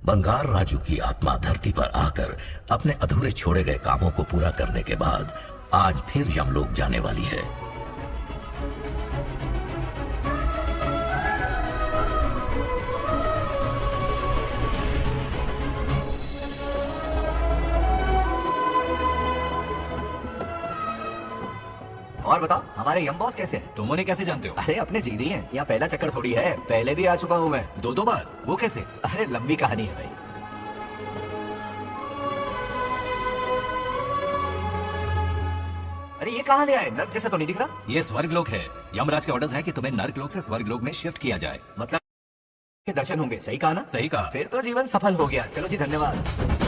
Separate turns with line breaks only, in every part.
बंगार राजू की आत्मा धरती पर आकर अपने अधूरे छोड़े गए कामों को पूरा करने के बाद आज फिर यमलोक जाने वाली है।
और बताओ हमारे यम बॉस कैसे हैं?
तुम उन्हें कैसे जानते हो?
अरे अपने जीनी है, यहाँ पहला चक्कर थोड़ी है, पहले भी आ चुका हूँ मैं।
दो बार? वो कैसे?
अरे लंबी कहानी है भाई। अरे ये कहाँ ले आए? नर्क जैसा तो नहीं दिख रहा।
ये स्वर्गलोक है। यमराज के ऑर्डर्स है कि तुम्हें नर्कलोक से स्वर्गलोक में शिफ्ट किया जाए।
मतलब के दर्शन होंगे, सही कहा ना?
सही कहा।
फिर तो जीवन सफल हो गया। चलो जी, धन्यवाद।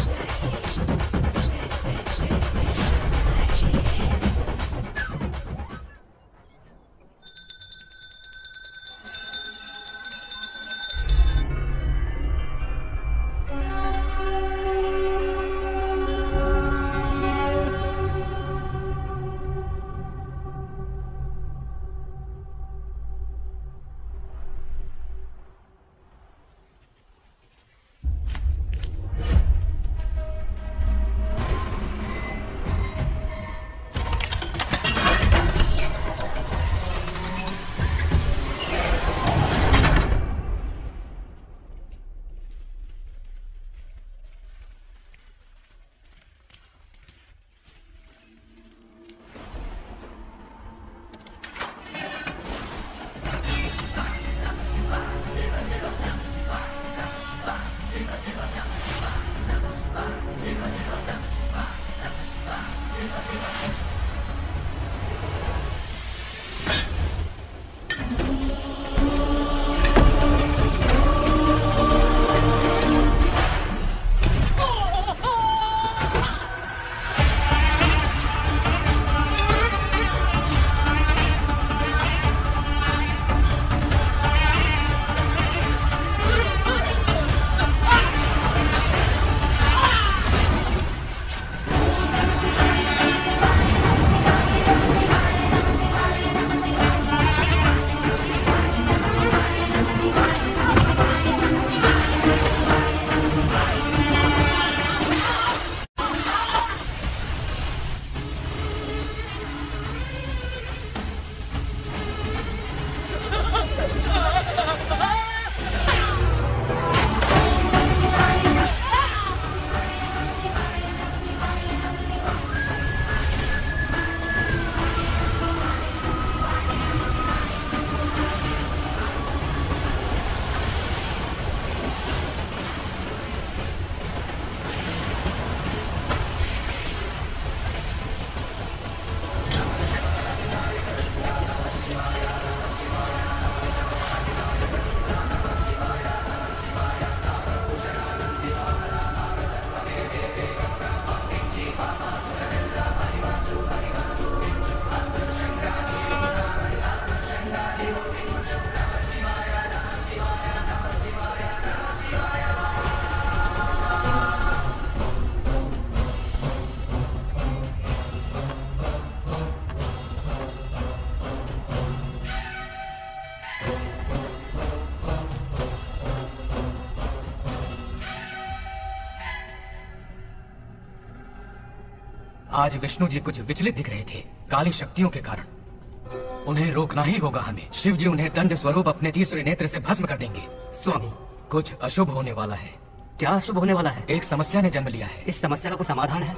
आज विष्णु जी कुछ विचलित दिख रहे थे काली शक्तियों के कारण। उन्हें रोकना ही होगा हमें। शिव जी उन्हें दंड स्वरूप अपने तीसरे नेत्र से भस्म कर देंगे।
स्वामी,
कुछ अशुभ होने वाला है।
क्या अशुभ होने वाला है?
एक समस्या ने जन्म लिया है।
इस समस्या का कोई समाधान है?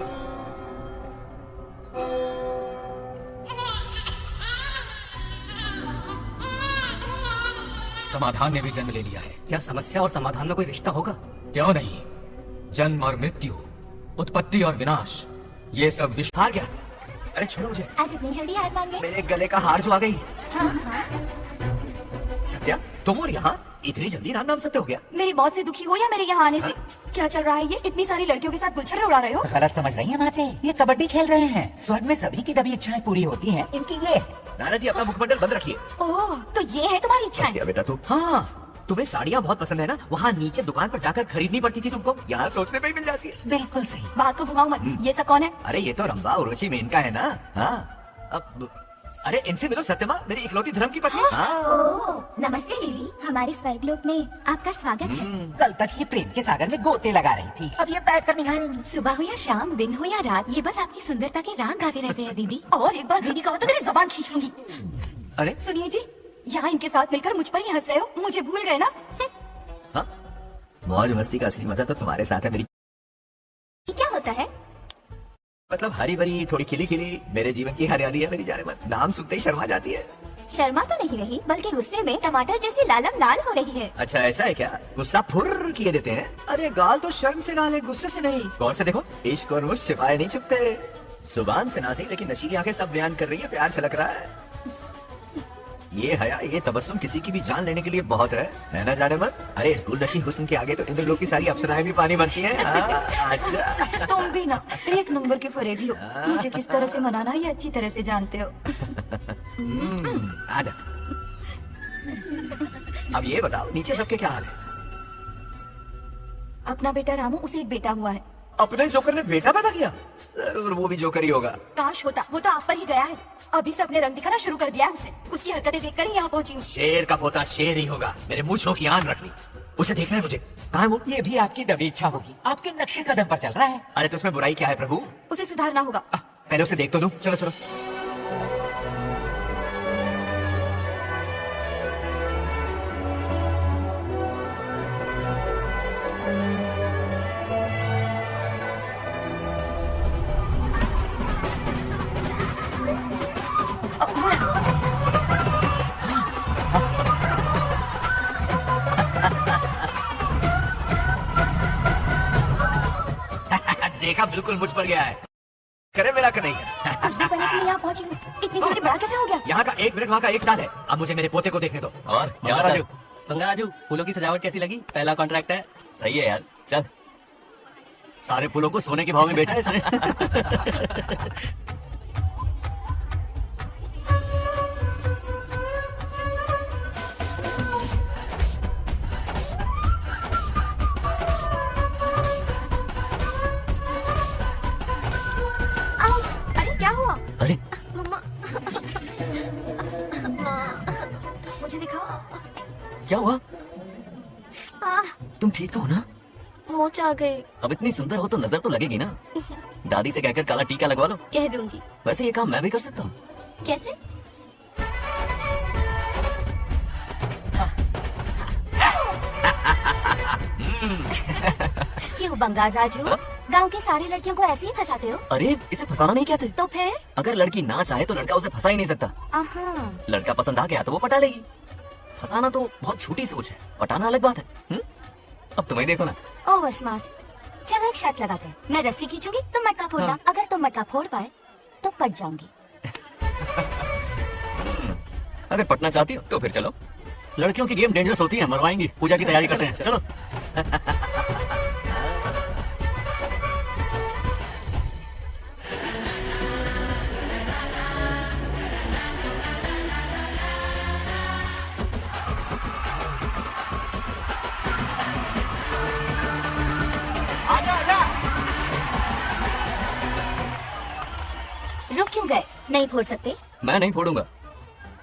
समाधान ने भी जन्म ले लिया है।
क्या समस्या और समाधान में कोई रिश्ता होगा?
क्यों नहीं, जन्म और मृत्यु, उत्पत्ति और विनाश, ये सब विश्व।
हार गया। अरे छोड़ो मुझे।
आज इतनी जल्दी हार मान गए?
मेरे गले का हार जो आ गई।
हाँ, हाँ।
सत्या, तुम और यहाँ इतनी जल्दी राम नाम सत्य हो गया?
मेरी मौत से दुखी हो या मेरे यहाँ आने से? क्या चल रहा है ये? इतनी सारी लड़कियों के साथ गुलछर्रे उड़ा रहे हो?
गलत समझ रही है माते, ये कबड्डी खेल रहे हैं। स्वर्ग में सभी की तभी इच्छाएं पूरी होती हैं, इनकी ये।
नाना जी, अपना मुखमंडल बंद रखिए।
ओह, तो ये है तुम्हारी इच्छाएं?
बेटा तू। हाँ, तुम्हें साड़ियाँ बहुत पसंद है ना? वहाँ नीचे दुकान पर जाकर खरीदनी पड़ती थी तुमको, यहाँ सोचने पे ही मिल जाती है।
बिल्कुल सही।
बात को घुमाओ मत। ये सब कौन है?
अरे ये तो रंबा उर्वशी मेनका है ना। हाँ, अब अरे इनसे मिलो सत्यमा, मेरी इकलौती धर्म की पत्नी। हाँ।
ओह, नमस्ते दीदी, हमारे स्वर्गलोक में आपका स्वागत है।
कल तक ये प्रेम के सागर में गोते लगा रही थी, अब ये बैठ कर निहारेंगी।
सुबह हो या शाम, दिन हो या रात, ये बस आपकी सुंदरता के राग गाते रहते हैं दीदी। और एक बार दीदी कहो तो मेरी जुबान खींच लूंगी।
अरे
सुनिए जी, यहाँ इनके साथ मिलकर मुझ पर ही हंस रहे हो, मुझे भूल गए ना?
हाँ, मौज मस्ती का असली मजा तो तुम्हारे साथ है मेरी।
ये क्या होता है?
मतलब हरी भरी थोड़ी खिली खिली मेरे जीवन की हरियाली है मेरी जाने मन। नाम सुनते ही शर्मा जाती है।
शर्मा तो नहीं रही, बल्कि गुस्से में टमाटर जैसी लालम लाल हो रही है।
अच्छा ऐसा है क्या? गुस्सा फुर्र किए देते हैं। अरे गाल तो शर्म से गाल है, गुस्से से नहीं। गौर से देखो, इश्क और मुझ छिपाए नहीं छुपते। जुबान से ना सही, लेकिन नशीली आंखें सब बयान कर रही है, प्यार छलक रहा है। ये हया, ये तबस्सुम किसी की भी जान लेने के लिए बहुत है ना जाने मन? अरे इस गुलदस्ती हुस्न के आगे तो इंद्रलोक की सारी अप्सराएं भी पानी भरती हैं। अच्छा।
तुम भी ना एक नंबर के फरेबी हो। मुझे किस तरह से मनाना ये अच्छी तरह से जानते हो।
आजा। अब ये बताओ, नीचे सबके क्या हाल है?
अपना बेटा रामू, उसे एक बेटा हुआ है।
अपने जोकर ने बेटा पैदा किया? जरूर वो भी जोकर ही होगा।
काश होता, वो तो आप पर ही गया है। अभी से अपने रंग दिखाना शुरू कर दिया है उसे। उसकी हरकतें देखकर ही यहाँ पहुंची हूँ।
शेर का पोता शेर ही होगा। मेरे मुंह छो की आन रख ली। उसे देखना है मुझे। कहाँ है वो?
ये भी आपकी दबी इच्छा होगी, आपके नक्शे कदम पर चल रहा है।
अरे तो उसमें बुराई क्या है प्रभु?
उसे सुधारना होगा।
पहले उसे देख तो लूं। चलो चलो। देखा, बिल्कुल मुझ पर गया है। करे मेरा कन्हैया।
कुछ दिन पहले मैं यहाँ पहुंची हूँ, इतनी जल्दी बड़ा कैसे हो गया?
यहाँ का 1 मिनट, वहाँ का 1 साल है। अब मुझे मेरे पोते को देखने दो।
और क्या
बंगा
राजू?
राजू, फूलों की सजावट कैसी लगी? पहला कॉन्ट्रैक्ट है।
सही है यार, चल। सारे फूलों को सोने के भाव में बेचा है इसने।
आउट! अरे क्या हुआ?
अरे
मम्मा, मुझे दिखाओ।
क्या हुआ? तुम ठीक तो हो ना?
मोच आ गई।
अब इतनी सुंदर हो तो नजर तो लगेगी ना। दादी से कहकर काला टीका लगवा लो।
कह दूंगी।
वैसे ये काम मैं भी कर सकता हूँ।
कैसे? क्यों बंगाल राजू, गांव की सारी लड़कियों को ऐसे ही फंसाते हो?
अरे इसे फंसाना नहीं कहते।
तो फिर?
अगर लड़की ना चाहे तो लड़का उसे फंसा ही नहीं सकता।
आहा,
लड़का पसंद आ गया तो वो पटा लेगी। फंसाना तो बहुत छोटी सोच है, पटाना अलग बात है। अब तुम्हें देखो ना।
Over smart. चलो एक शर्त लगाते हैं, मैं रस्सी खींचूंगी, तुम मटका फोड़ना।
हाँ।
अगर तुम मटका फोड़ पाए तो पट जाऊंगी।
अगर पटना चाहती हो तो फिर चलो। लड़कियों की गेम डेंजरस होती है, मरवाएंगी। पूजा की तैयारी करते हैं, चलो।
रुक क्यों गए? नहीं फोड़ सकते?
मैं नहीं फोड़ूंगा,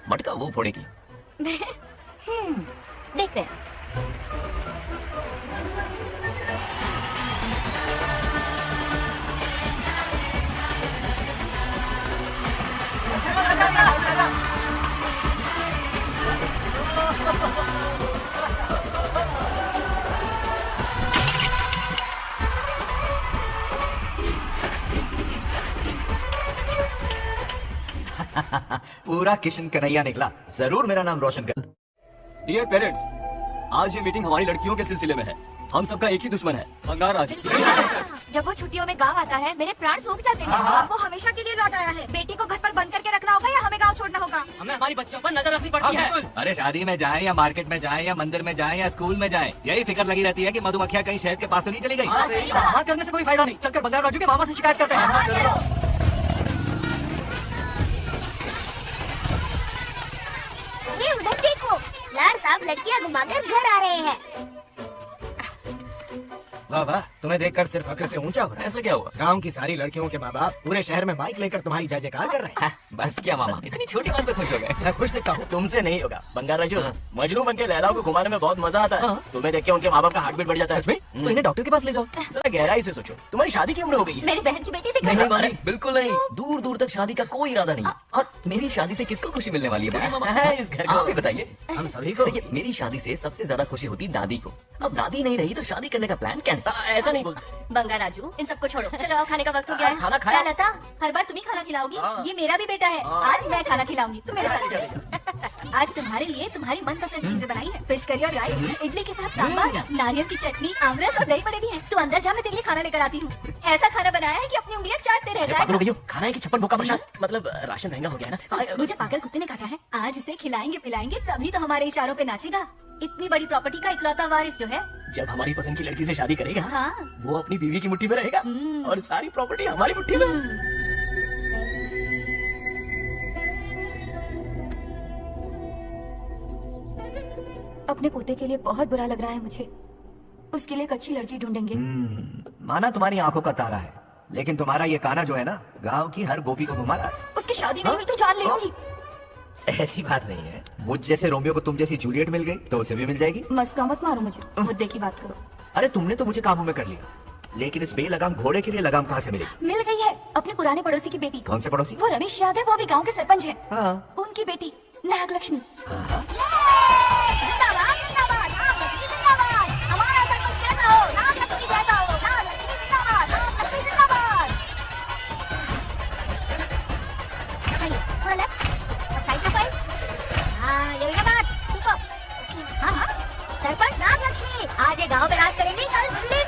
मटका वो फोड़ेगी।
देखते हैं।
पूरा किशन कन्हैया निकला। जरूर मेरा नाम रोशन कर।
डियर पेरेंट्स, आज ये मीटिंग हमारी लड़कियों के सिलसिले में है। हम सबका एक ही दुश्मन है, बंगाल राजू।
जब वो छुट्टियों में गांव आता है, मेरे प्राण सूख जाते हैं। अब वो हमेशा के लिए लौट आया है। बेटी को घर पर बंद करके रखना होगा या हमें गांव छोड़ना होगा?
हमें हमारी बच्चियों पर नजर रखनी पड़ती है।
अरे शादी में जाए या मार्केट में जाए या मंदिर में जाए या स्कूल में जाए, यही फिक्र लगी रहती है कि मधुमक्खियां कहीं शहद के पास तो नहीं चली गई।
बात करने से कोई फायदा नहीं। चलकर बंगाल राजू के मामा से शिकायत करते हैं।
ये उधर देखो, लाड साहब लड़कियां घुमाकर घर आ रहे हैं।
वाह वाह, तुम्हें देखकर सिर्फ फक्र से ऊंचा हो रहा है।
ऐसा क्या हुआ?
गांव की सारी लड़कियों के माँ बाप पूरे शहर में बाइक लेकर तुम्हारी जय जयकार कर रहे हैं।
बस क्या मामा, इतनी छोटी बात पे खुश हो गए।
मैं खुश दिखता हूँ, तुमसे नहीं होगा। बंगार राजू,
हाँ।
मजनू बन के लैलाओं को घुमाने में बहुत मजा आता है।
हाँ।
तुम्हें देख के उनके माँ बाप का हार्ट बीट बढ़ जाता है।
सच में? तो इन्हें डॉक्टर के पास ले जाओ।
जरा गहराई से सोचो, तुम्हारी शादी की उम्र हो गई है।
मेरी बहन की बेटी से
नहीं
करो।
मामी, बिल्कुल नहीं। दूर दूर तक शादी का कोई इरादा नहीं है। और मेरी शादी से किसको खुशी मिलने वाली है बोलिए मामा?
इस घर को
आप ही बताइए।
हम सभी को।
देखिए, मेरी शादी से सबसे ज्यादा खुशी होती दादी को। अब दादी नहीं रही तो शादी करने का प्लान कैंसिल।
ऐसा नहीं बोलते।
बंगा राजू, इन सबको छोड़ो, चलो आओ, खाने का वक्त हो गया है।
खाना खाया?
क्या लता, हर बार तुम ही खाना खिलाओगी?
हाँ।
ये मेरा भी बेटा है, आज मैं खाना खिलाऊंगी, तुम मेरे साथ चलो। आज तुम्हारे लिए तुम्हारी मनपसंद चीजें बनाई है। फिश करी और राइस, इडली के साथ सांभर, नारियल की चटनी, आमरस और दही बड़े भी हैं। तू अंदर जा, मैं तेरे लिए खाना लेकर आती हूँ। ऐसा खाना बनाया है कि अपनी उंगलियां चाटते रह जाएगा।
भैया, खाना है कि छप्पन भोग का प्रसाद? मतलब राशन महंगा हो गया है ना।
मुझे पागल कुत्ते ने काटा है। आज इसे खिलाएंगे पिलाएंगे तभी तो हमारे इशारों पे नाचेगा। इतनी बड़ी प्रॉपर्टी का इकलौता वारिस जो है।
जब हमारी पसंद की लड़की से शादी करेगा,
हाँ।
वो अपनी बीवी की मुट्ठी में रहेगा और सारी प्रॉपर्टी हमारी मुट्ठी में।
अपने पोते के लिए बहुत बुरा लग रहा है मुझे। उसके लिए एक अच्छी लड़की ढूंढेंगे।
माना तुम्हारी आंखों का तारा है, लेकिन तुम्हारा ये काना जो है ना, गांव की हर गोपी को घुमा रहा है।
उसकी शादी नहीं हुई तो जान ले लूंगी।
ऐसी बात नहीं है। मुझ जैसे रोमियो को तुम जैसी जूलियट मिल गई तो उसे भी मिल जाएगी।
मस्का मत मारो मुझे, मुद्दे की बात करो।
अरे तुमने तो मुझे काबू में कर लिया, लेकिन इस बेलगाम घोड़े के लिए लगाम कहाँ से मिलेगी?
मिल गई है, अपने पुराने पड़ोसी की बेटी।
कौन से पड़ोसी?
वो रमेश यादव, वो अभी गांव के सरपंच है।
हाँ।
उनकी बेटी नागलक्ष्मी। जिंदाबाद जिंदाबाद, नागलक्ष्मी जिंदाबाद। हमारा सरपंच कैसा हो? नागलक्ष्मी जैसा हो। नागलक्ष्मी जिंदाबाद, नागलक्ष्मी जिंदाबाद। सही है, थोड़ा लेफ्ट और साइड प्रोफाइल। हाँ, ये हुई ना बात। सुपर। हाँ हाँ, सरपंच नागलक्ष्मी आज ये गांव पे राज करेंगे, कल दिल्ली में।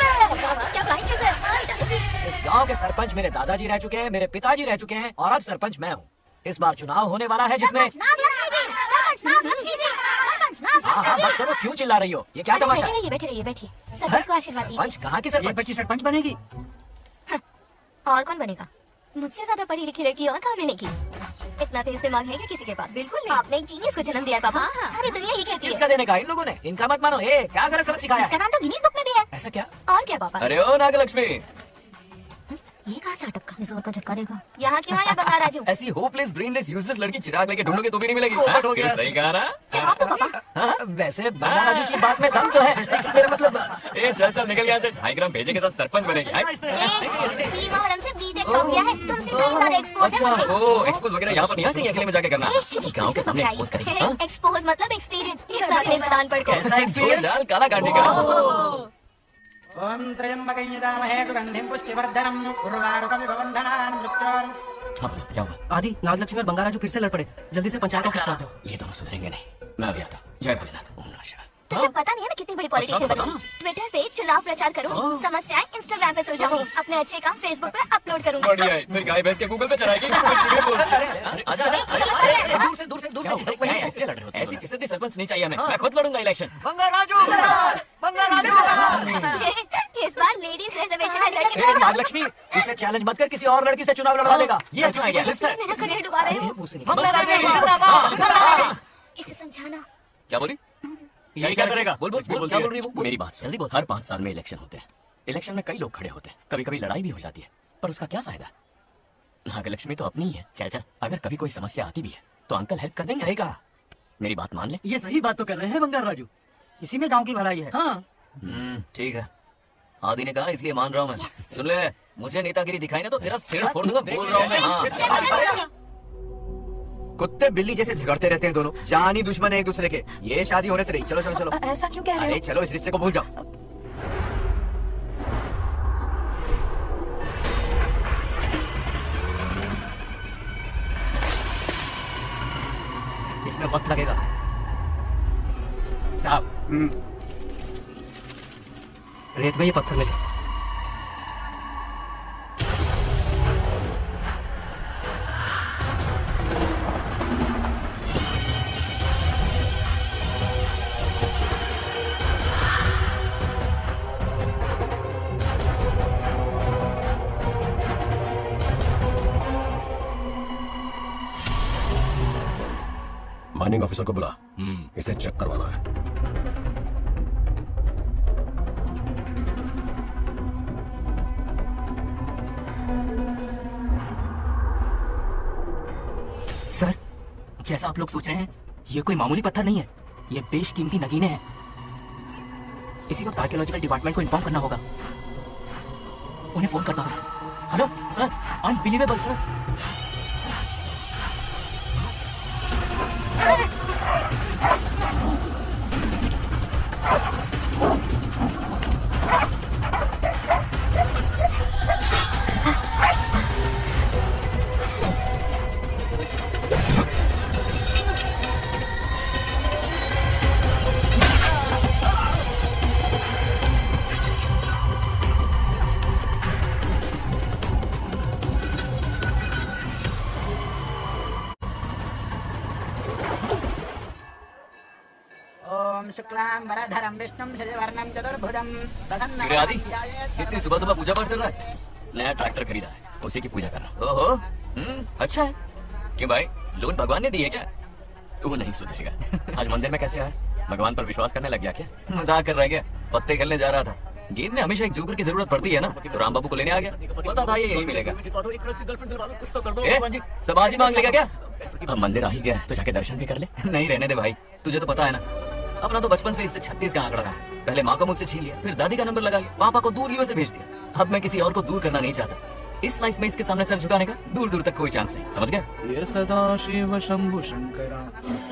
क्या फ्लाइट है?
इस गांव के सरपंच मेरे दादाजी रह चुके हैं, मेरे पिताजी रह चुके हैं और अब सरपंच मैं हूँ। इस बार चुनाव होने वाला है जिसमें
सरपंच नागलक्ष्मी जी, सरपंच नागलक्ष्मी जी, सरपंच
हाँ
नागलक्ष्मी
हाँ
जी।
बस करो, क्यों चिल्ला रही हो? ये क्या
अरे
तमाशा?
बैठे रहिए बैठिए। सरपंच को आशीर्वाद
सरपंच
दीजिए।
कहाँ की सरपंच?
बच्ची सरपंच बनेगी।
और कौन बनेगा? मुझसे ज्यादा पढ़ी लिखी लड़की और कहाँ मिलेगी? इतना तेज दिमाग है क्या किसी के पास? बिल्कुल नहीं। आपने एक जीनियस को जन्म दिया है पापा। सारी दुनिया ये कहती
किसका
है।
देने का? इन लोगों ने। इनका मत मानो। ए, क्या गलत सबक सिखाया?
इसका नाम तो गिनीज बुक में भी है।
ऐसा क्या?
और क्या पापा?
अरे ओ नागलक्ष्मी,
ये कहाँ से अटका? जोर का झटका देगा। यहाँ क्यों आया बंगा राजू?
ऐसी होपलेस ब्रेनलेस यूजलेस लड़की चिराग लेके ढूंढोगे तो भी नहीं मिलेगी।
पोपट हो
हाँ?
गया।
सही कहा ना?
जवाब दो पापा।
हाँ, वैसे बंगारा जी की बात में दम तो है। मेरा मतलब
ए चल चल निकल यहाँ से। 2.5 ग्राम भेजे के साथ सरपंच बनेगी।
टीमा मैडम से बीटेक टॉप किया है। तुमसे कई सारे एक्सपोज है मुझे।
ओ एक्सपोज वगैरह यहाँ पर नहीं, कहीं अकेले में जाके करना। गाँव के सामने एक्सपोज करेंगे। हाँ?
एक्सपोज मतलब एक्सपीरियंस। इतना भी नहीं पता अनपढ़ को।
कैसा एक्सपीरियंस? डाल काला काटने का।
ओम त्र्यंबकं यजामहे सुगंधिं पुष्टिवर्धनम् उर्वारुकमिव बन्धनान् मृत्योर्।
हाँ बोलो, क्या हुआ?
आदि नागलक्ष्मी और बंगाराजू फिर से लड़ पड़े। जल्दी से पंचायत ऑफिस पहुंच जाओ।
ये दोनों सुधरेंगे नहीं। मैं अभी आता हूँ। जय भोलेनाथ। ओम नमः शिवाय।
तुझे पता नहीं है मैं कितनी बड़ी पॉलिटिशियन
अच्छा,
बनूंगी। ट्विटर पे चुनाव प्रचार करूंगी, समस्याएं इंस्टाग्राम पे सुलझाऊंगी, अपने अच्छे काम फेसबुक पे अपलोड करूंगी।
बढ़िया है। मेरी गाय भैंस के गूगल पे चलाएगी। आजा
दूर से
ऐसे लड़ रहे हो? ऐसी फिसदी सरपंच नहीं चाहिए हमें। मैं खुद लड़ूंगा इलेक्शन।
इस बार लेडीज रिजर्वेशन है लड़के
ए, नागलक्ष्मी, इसे चैलेंज मत कर, किसी और लड़की से चुनाव लड़वा देगा।
ये अच्छा आइडिया है।
मेरा करियर डुबा रहे हो। इसे समझाना।
क्या बोली?
यही क्या करेगा?
बोल बोल बोल, क्या बोल रही है वो? मेरी बात सुन।
जल्दी बोल।
हर 5 साल में इलेक्शन होते हैं। इलेक्शन में कई लोग खड़े होते हैं, कभी कभी लड़ाई भी हो जाती है, पर उसका क्या फायदा? नागलक्ष्मी तो अपनी ही है। चल चल, अगर कभी कोई समस्या आती भी है तो अंकल हेल्प कर देंगे।
सही कहा।
मेरी बात मान ले।
ये सही बात तो कर रहे हैं बंगार राजू। इसी में गांव की भलाई है। हाँ।
ठीक है। आदि ने कहा इसलिए मान रहा हूँ मैं। सुन ले, मुझे नेतागिरी दिखाई ना तो तेरा सिर फोड़ दूंगा। बोल रहा हूँ मैं। हाँ।
कुत्ते बिल्ली जैसे झगड़ते रहते हैं दोनों, जानी दुश्मन है एक दूसरे के। ये शादी होने से नहीं। चलो चलो चलो।
ऐसा क्यों कह रहे
अरे
हो?
चलो, इस रिश्ते को भूल जाओ।
इसमें वक्त लगेगा साहब। रेत में ये पत्थर मिले।
माइनिंग ऑफिसर को बुला, इसे चेक करवाना है।
जैसा आप लोग सोच रहे हैं ये कोई मामूली पत्थर नहीं है, ये बेशकीमती नगीने हैं। इसी वक्त आर्कियोलॉजिकल डिपार्टमेंट को इन्फॉर्म करना होगा। उन्हें फोन करता हूँ। Hello sir, unbelievable sir.
ओम शुक्लां वरधरं विष्णुं शशिवर्णं चतुर्भुजं
अरे आदि, इतनी सुबह सुबह पूजा पाठ कर रहा है? नया ट्रैक्टर खरीदा है, उसी की पूजा कर रहा हूँ। ओहो, अच्छा है। क्यों भाई, लोन भगवान ने दी है क्या? तू नहीं सुधरेगा। आज मंदिर में कैसे आया? भगवान पर विश्वास करने लग गया क्या? मजाक कर रहा है क्या? पत्ते खेलने जा रहा था। गेम में हमेशा एक जोकर की जरूरत पड़ती है ना, तो राम बाबू को लेने आ गया। पता था ये यही मिलेगा। सब आज ही मांग लेगा क्या? अब मंदिर आ ही गया तो जाके दर्शन भी कर ले। नहीं रहने दे भाई, तुझे तो पता है ना, अपना तो बचपन से इससे 36 का आंकड़ा रहा। पहले माँ को मुझसे छीन लिया, फिर दादी का नंबर लगा लिया, पापा को दूर से भेज दिया। अब मैं किसी और को दूर करना नहीं चाहता। इस लाइफ में इसके सामने सर झुकाने का दूर दूर तक कोई चांस नहीं, समझ गया?
ये सदा शिव शंभु शंकरा,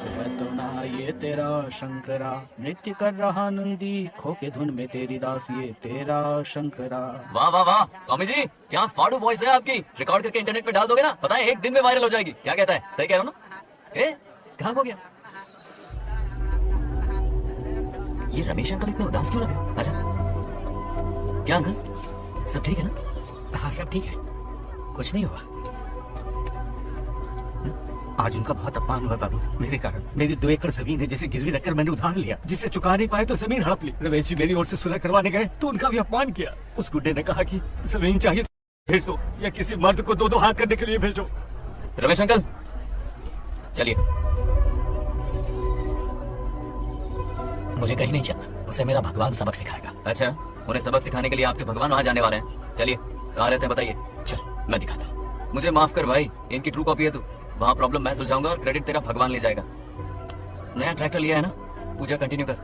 है तो ना ये तेरा शंकरा, नृत्य कर रहा नंदी, खो के धुन में तेरी दास ये तेरा शंकरा।
वाह वाह वाह, स्वामी जी क्या फाड़ू वॉइस है आपकी। रिकॉर्ड करके इंटरनेट पे डाल दोगे ना, पता है 1 दिन में वायरल हो जाएगी। क्या कहता है? सही कह रहा हूँ ना? कहाँ हो गया ये रमेश अंकल? इतने उदास क्यों लगे? अच्छा क्या अंकल, सब ठीक है ना?
हाँ सब ठीक है, कुछ नहीं हुआ।
आज उनका बहुत अपमान हुआ बाबू, मेरे कारण। मेरी 2 एकड़ जमीन है जिसे गिरवी रखकर मैंने उधार लिया, जिसे चुका नहीं पाए तो जमीन हड़प ली। रमेश जी मेरी ओर से सुलह करवाने गए तो उनका भी अपमान किया। उस गुड्डे ने कहा कि जमीन चाहिए तो भेज दो, या किसी मर्द को 2-2 हाथ करने के लिए भेजो।
रमेश अंकल चलिए, मुझे कहीं नहीं चलना, उसे मेरा भगवान सबक सिखाएगा। अच्छा, उन्हें सबक सिखाने के लिए आपके भगवान वहां जाने वाले हैं। चलिए, कहाँ रहते हैं बताइए? चल मैं दिखाता हूँ। मुझे माफ कर भाई, इनकी ट्रू कॉपी है तू। वहाँ प्रॉब्लम मैं सुलझाऊंगा और क्रेडिट तेरा भगवान ले जाएगा। नया ट्रैक्टर लिया है ना, पूजा कंटिन्यू कर,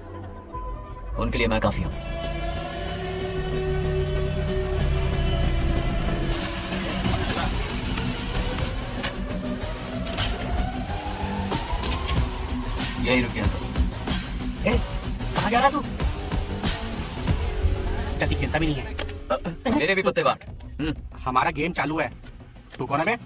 उनके लिए मैं काफी हूँ। यही रुकिया तो। कहाँ जा रहा तू?
जल्दी खेलता भी नहीं है।
मेरे भी पत्ते बांट।
हमारा गेम चालू है, तू कौन है बे?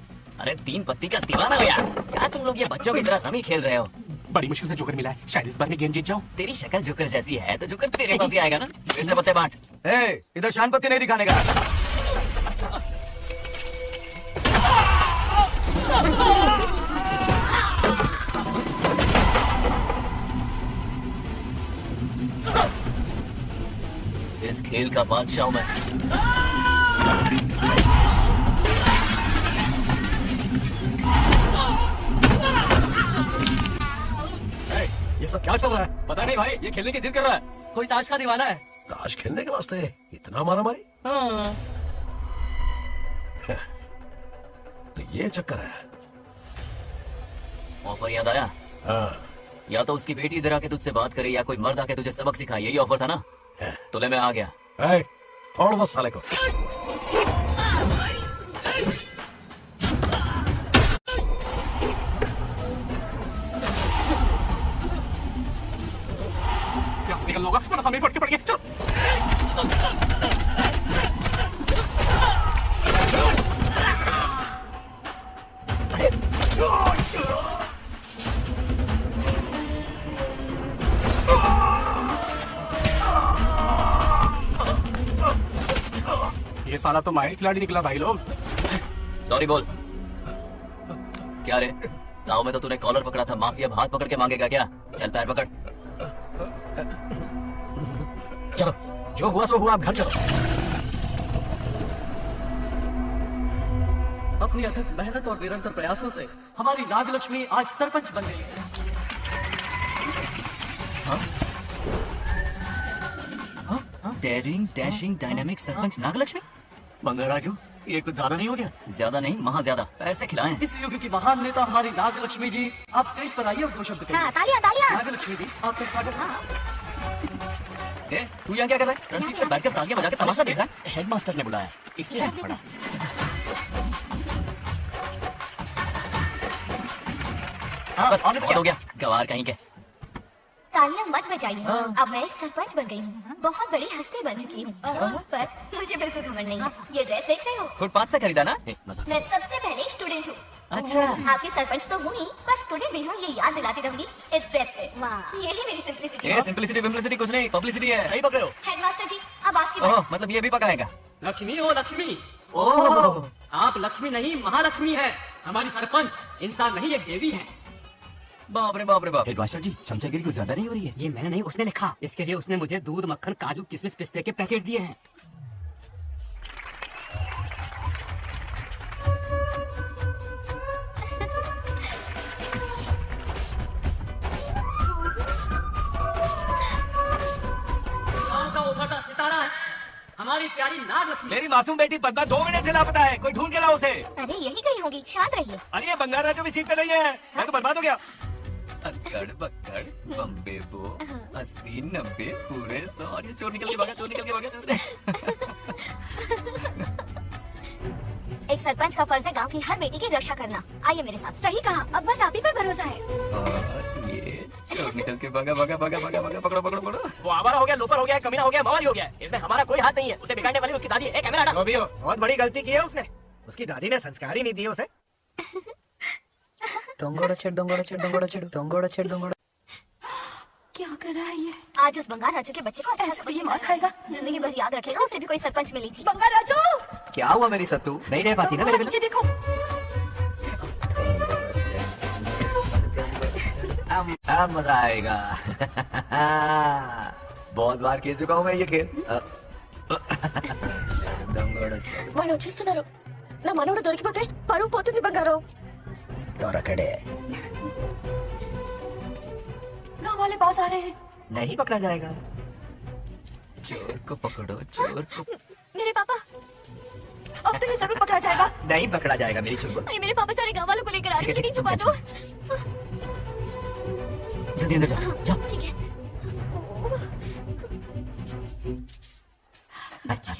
अरे 3 पत्ती का दीवाना हो यार, क्या तुम लोग ये बच्चों की तरह रमी खेल रहे हो?
बड़ी मुश्किल से जोकर मिला है, शायद इस बार में गेम जीत जाऊं।
तेरी शक्ल जोकर जैसी है तो जोकर तेरे पास ही आएगा ना। फिर से पत्ते बांट।
इधर शान पत्ती नहीं दिखाने का।
इस खेल का बादशाह हूं मैं।
ये सब क्या चल रहा है? पता नहीं भाई, ये खेलने की जिद कर रहा है।
कोई ताश का दीवाना है।
ताश खेलने के वास्ते इतना मारा मारी? तो ये चक्कर है।
ऑफर याद आया?
हाँ।
या तो उसकी बेटी इधर आके तुझसे बात करे, या कोई मर्द आके तुझे सबक सिखाए। यही ऑफर था ना? तुले में आ गया।
छोड़ दो साले को।
क्या निकल होगा, वरना हमें फटके पड़ गए। चल। ये साला तो माहिर खिलाड़ी निकला भाई लोग।
सॉरी बोल। क्या रे, ताऊ में तो तूने कॉलर पकड़ा था, माफिया हाथ पकड़ के मांगेगा क्या? चल पैर पकड़।
चलो, जो हुआ सो हुआ, अब घर चलो।
अपनी अथक मेहनत और निरंतर प्रयासों से हमारी नागलक्ष्मी आज सरपंच बन गई है।
Daring dashing dynamic sarpanch Nagalakshmi?
Bangaraju ये कुछ ज्यादा नहीं हो गया?
ज्यादा नहीं, महा ज्यादा। पैसे खिलाएं।
इस युग की महान नेता हमारी नागलक्ष्मी जी, आप स्टेज पर आइए और 2 शब्द कहिए।
हाँ, तालियां तालियां।
नागलक्ष्मी जी, आपका स्वागत है।
तू यहाँ क्या कर रहा है? फ्रंट सीट पर बैठकर तालियां बजाकर तमाशा देख रहा है?
हेडमास्टर ने बुलाया, इसलिए आना पड़ा।
बस बहुत हो गया, गवार कहीं के।
तालियां मत बजाइए। अब मैं एक सरपंच बन गई हूँ, बहुत बड़ी हस्ती बन चुकी हूँ, पर मुझे बिल्कुल घमंड नहीं है। ये ड्रेस देख रहे हो?
फुटपाथ से खरीदा ना?
मैं सबसे पहले एक स्टूडेंट हूँ।
अच्छा।
आपकी सरपंच तो हूँ ही, पर स्टूडेंट भी हूँ, ये याद दिलाती रहूंगी इस ड्रेस से। यही मेरी सिंपलिसिटी है।
सिंपलिसिटी कुछ नहीं, पब्लिसिटी है।
सही पकड़े हो।
हेडमास्टर जी, अब आपकी बारी।
ओह, मतलब ये भी पकाएगा?
लक्ष्मी हो लक्ष्मी।
ओह,
आप लक्ष्मी नहीं महालक्ष्मी है। हमारी सरपंच इंसान नहीं, एक देवी है।
बाप रे बाप रे बाप।
हेडमास्टर जी, चमचागिरी कुछ ज्यादा नहीं हो रही है?
ये मैंने नहीं, उसने लिखा। इसके लिए उसने मुझे दूध, मक्खन, काजू, किशमिश, पिस्ते के पैकेट दिए हैं। गाँव का उभरता सितारा है हमारी प्यारी नागलक्ष्मी।
मेरी मासूम बेटी पद्मा 2 महीने से लापता है, कोई ढूंढ के लाओ उसे।
अरे यही कहीं होगी, शांत रहिए।
अरे ये बंगाराजू भी सीट पे नहीं है, मैं तो बर्बाद हो गया।
अक्कड़ बक्कड़ बम्बे बो 80 90 पूरे 100। और ये चोर निकल के भागा, चोर निकल के भागा, चोर।
एक सरपंच का फर्ज है गांव की हर बेटी की रक्षा करना। आइए मेरे साथ। सही कहा, अब बस आप ही पर भरोसा है।
और ये चोर निकल के भागा भागा भागा भागा भागा, पकड़ो पकड़ो पकड़ो।
वो आवारा हो गया, लोफर हो गया, कमीना हो गया, मवाली हो गया, इसमें हमारा कोई हाथ नहीं है। उसे बिगाड़ने वाली उसकी दादी है। कैमरा हटा। बहुत बड़ी गलती की है उसने, उसकी दादी ने संस्कार ही नहीं दिए उसे।
क्या कर रहा है ये? आज उस बंगाल राजू के बच्चे को अच्छा से ये मार खाएगा, जिंदगी भर याद रखेगा। उसे भी कोई सरपंच मिली थी। बंगाल राजू,
क्या हुआ मेरी सत्तू? नहीं रह पाती ना मेरे बिना?
देखो।
अब मजा आएगा। बहुत बार खेल चुका हूँ मैं ये खेल।
వాళ్ళు వచ్చేస్తున్నారు. నా మనవడు దొరికిపోతే పరువు పోతుంది బంగారం.
दौड़कड़े
गाँव वाले पास आ रहे हैं।
नहीं पकड़ा जाएगा।
चोर को पकड़ो, चोर को।
मेरे पापा, अब तो ये जरूर पकड़ा जाएगा।
नहीं पकड़ा जाएगा मेरी चुप।
अरे मेरे पापा सारे गाँव वालों को लेकर आ रहे हैं, मुझे छुपा दो।
जल्दी अंदर जाओ, जाओ।
ठीक है। अच्छा,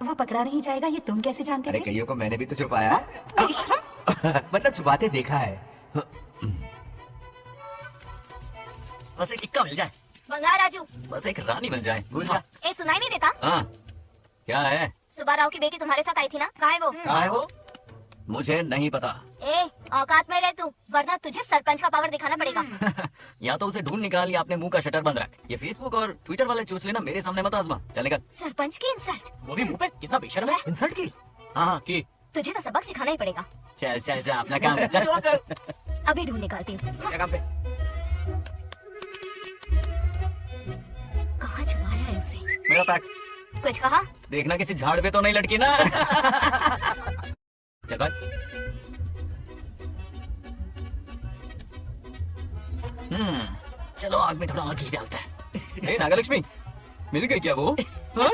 वो पकड़ा नहीं जाएगा, ये तुम कैसे जानते
अरे
थे?
कईयों को मैंने भी तो छुपाया।
बेशरम।
मतलब छुपाते देखा है।
बस एक इक्का मिल जाए।
बंगाल राजू,
बस एक रानी बन जाए। भूल जा।
ए सुनाई नहीं देता?
हाँ, क्या है?
सुबह राव की बेटी तुम्हारे साथ आई थी ना, कहाँ है वो?
कहाँ है वो? मुझे नहीं पता।
ए औकात में रह तू, वरना तुझे सरपंच का पावर दिखाना पड़ेगा।
या तो उसे ढूंढ निकाल या अपने मुंह का शटर बंद रख। ये फेसबुक और ट्विटर वाले चोच लेना मेरे सामने मत आजमा। चलेगा?
सरपंच की इंसल्ट,
वो भी मुंह पे, कितना बेशर्म है। इंसल्ट की?
हाँ की।
तुझे तो सबक सिखाना ही पड़ेगा।
चल चल जा, अपना काम कर, चल।
अभी ढूंढ निकालती हूँ।
क्या काम पे?
कहाँ छुपाया है उसे?
मेरा पैक।
कुछ कहा?
देखना किसी झाड़ पे तो नहीं लटकी ना। चल भाग। चलो आग में थोड़ा और घी डालता है। ए नागलक्ष्मी, मिल गई क्या वो? हाँ?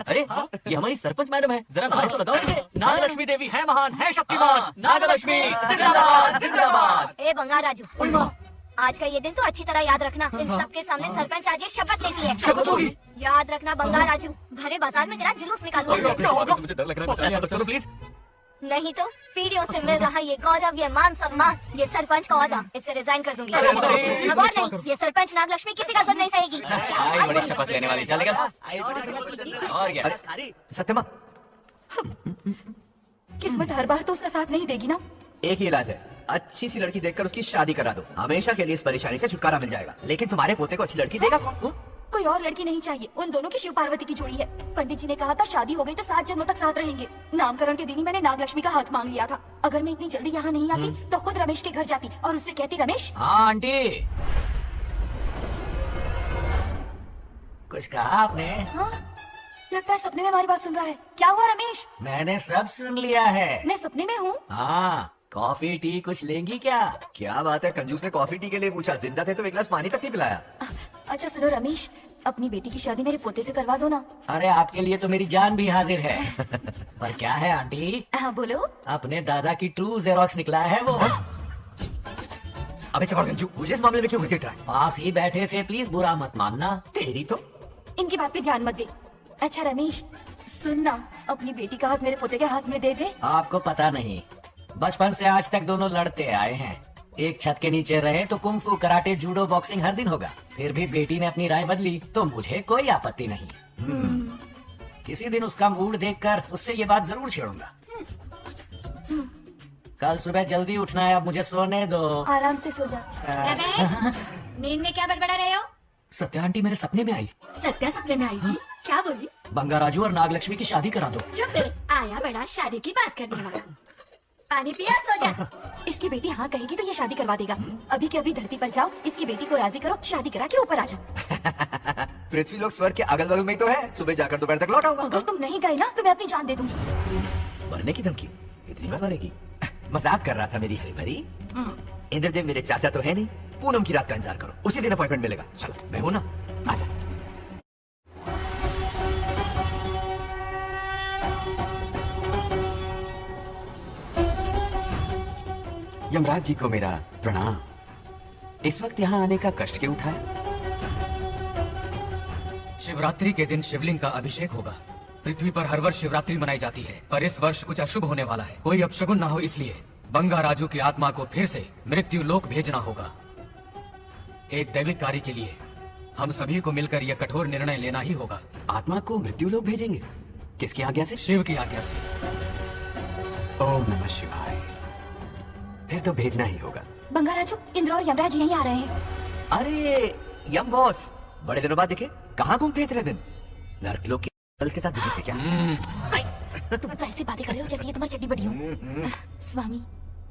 अरे ये हमारी सरपंच मैडम है, जरा नारे तो लगाओ।
नागलक्ष्मी देवी है महान, है शक्तिमान।
नागलक्ष्मी जिंदाबाद जिंदाबाद।
ए बंगाल राजू, आज का ये दिन तो अच्छी तरह याद रखना। इन सबके सामने सरपंच आज ये शपथ लेती है।
शपथ होगी?
याद रखना बंगाल राजू, भरे बाजार में तेरा जुलूस निकालूंगा।
मुझे डर लग रहा है, चलो प्लीज।
नहीं तो पीढ़ियों से मिल रहा ये गौरव, ये मान सम्मान, ये सरपंच का ओहदा, इससे रिजाइन कर दूंगी। अब और नहीं, ये सरपंच नागलक्ष्मी किसी का जुर्म नहीं सहेगी।
आई बड़ी शपथ लेने वाली, चलेगा? और क्या?
सत्यमा,
किस्मत हर बार तो उसका साथ नहीं देगी ना।
एक ही इलाज है, अच्छी सी लड़की देखकर उसकी शादी करा दो। हमेशा के लिए इस परेशानी से छुटकारा मिल जाएगा। लेकिन तुम्हारे पोते को अच्छी लड़की देगा कौन?
कोई और लड़की नहीं चाहिए, उन दोनों की शिव पार्वती की जोड़ी है। पंडित जी ने कहा था शादी हो गई तो 7 जन्मों तक साथ रहेंगे। नामकरण के दिन ही मैंने नागलक्ष्मी का हाथ मांग लिया था। अगर मैं इतनी जल्दी यहाँ नहीं आती तो खुद रमेश के घर जाती और उससे कहती, रमेश।
हाँ आंटी, कुछ कहा आपने?
हाँ, लगता है सपने में हमारी बात सुन रहा है। क्या हुआ रमेश?
मैंने सब सुन लिया है।
मैं सपने में हूँ?
हाँ, कॉफी टी कुछ लेंगी क्या?
क्या बात है, कंजूस ने कॉफी टी के लिए पूछा। जिंदा थे तो एक गिलास पानी तक नहीं पिलाया।
अच्छा सुनो रमेश, अपनी बेटी की शादी मेरे पोते से करवा दो ना।
अरे आपके लिए तो मेरी जान भी हाजिर है। पर क्या है आंटी,
हाँ बोलो।
अपने दादा की ट्रू जेरोक्स निकला है वो।
अबे चमड़गंजू, मुझे इस मामले में क्यों घसीट रहा है?
पास ही बैठे थे, प्लीज बुरा मत मानना।
तेरी तो
इनकी बात पे ध्यान मत दे। अच्छा रमेश सुन ना, अपनी बेटी का हाथ मेरे पोते के हाथ में दे दे।
आपको पता नहीं, बचपन से आज तक दोनों लड़ते आए हैं। एक छत के नीचे रहे तो कुंफू, कराटे, जूडो, बॉक्सिंग हर दिन होगा। फिर भी बेटी ने अपनी राय बदली तो मुझे कोई आपत्ति नहीं। किसी दिन उसका मूड देखकर उससे ये बात जरूर छेड़ूंगा। कल सुबह जल्दी उठना है, अब मुझे सोने दो।
आराम से सो जा।
रमेश, नींद में क्या बड़बड़ा रहे हो?
सत्या आंटी मेरे सपने में आई।
सत्या सपने में आई थी? क्या बोली?
बंगाराजू और नागलक्ष्मी की शादी करा दो।
चुप रे, आया बड़ा शादी की बात करने वाला। पानी पिया और सो जा। इसकी बेटी हाँ कहेगी तो ये शादी करवा देगा। अभी के अभी धरती पर जाओ, इसकी बेटी को राजी करो, शादी करा के ऊपर आ जाओ।
पृथ्वी लोग स्वर्ग के अगल बगल में ही तो है। सुबह जाकर दोपहर तक लौट आऊंगा।
अगर तुम नहीं गए ना तो मैं अपनी जान दे दूंगी।
मरने की धमकी? इतनी बार मरेगी? मजाक कर रहा था मेरी हरी भरी। इंद्रदेव मेरे चाचा तो है नहीं। पूनम की रात का इंतजार करो, उसी दिन अपॉइंटमेंट मिलेगा। चलो मैं हूं ना, आजा।
यमराज जी को मेरा प्रणाम। इस वक्त यहाँ आने का कष्ट क्यों उठाया?
शिवरात्रि के दिन शिवलिंग का अभिषेक होगा। पृथ्वी पर हर वर्ष शिवरात्रि मनाई जाती है, पर इस वर्ष कुछ अशुभ होने वाला है। कोई अपशगुन ना हो इसलिए बंगाराजू की आत्मा को फिर से मृत्यु लोक भेजना होगा। एक दैविक कार्य के लिए हम सभी को मिलकर यह कठोर निर्णय लेना ही होगा।
आत्मा को मृत्यु लोक भेजेंगे? किसकी आज्ञा से?
शिव की आज्ञा से।
ओम नमः शिवाय। फिर तो भेजना ही होगा।
बंगाराजू, इंद्र और यमराज यहीं आ रहे हैं।
अरे यम बॉस, बड़े दिनों बाद दिखे। कहाँ घूमते हैं इतने दिन? नर्कलोक के गर्ल्स के साथ बिजी थे क्या?
तुम तो ऐसी बातें कर रहे हो जैसे ये तुम्हारी चड्डी बड़ी हो। स्वामी,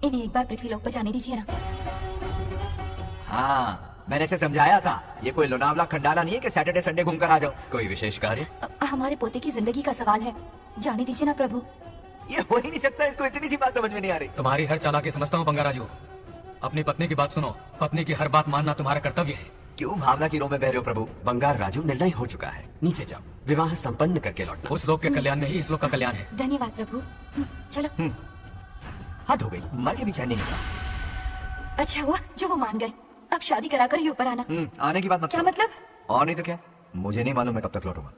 इन्हें एक बार पृथ्वी लोक पर जाने दीजिए ना।
हाँ, मैंने इसे समझाया था। ये कोई लोनावला खंडाला नहीं है कि सैटरडे संडे घूम कर आ जाओ।
कोई विशेष कार्य?
हमारे पोते की जिंदगी का सवाल है, जाने दीजिए ना प्रभु।
ये हो ही नहीं सकता। इसको इतनी सी बात समझ में नहीं आ रही।
तुम्हारी हर चालाकी समझता हूँ बंगाराजू। अपनी पत्नी की बात सुनो। पत्नी की हर बात मानना तुम्हारा कर्तव्य है।
क्यों भावना की रो में बह रहे हो प्रभु?
बंगार राजू, निर्णय हो चुका है। नीचे जाओ, विवाह संपन्न करके लौटना।
उस लोग के कल्याण में ही इस लोग का कल्याण है।
धन्यवाद प्रभु। चलो।
हद हो गई, मर के भी चैन नहीं निकला।
अच्छा हुआ जो वो मान गए। अब शादी कराकर ही ऊपर आना।
आने की बात मत
क्या
करो।
मतलब?
और नहीं तो क्या, मुझे नहीं मालूम मैं कब तक लौटूंगा।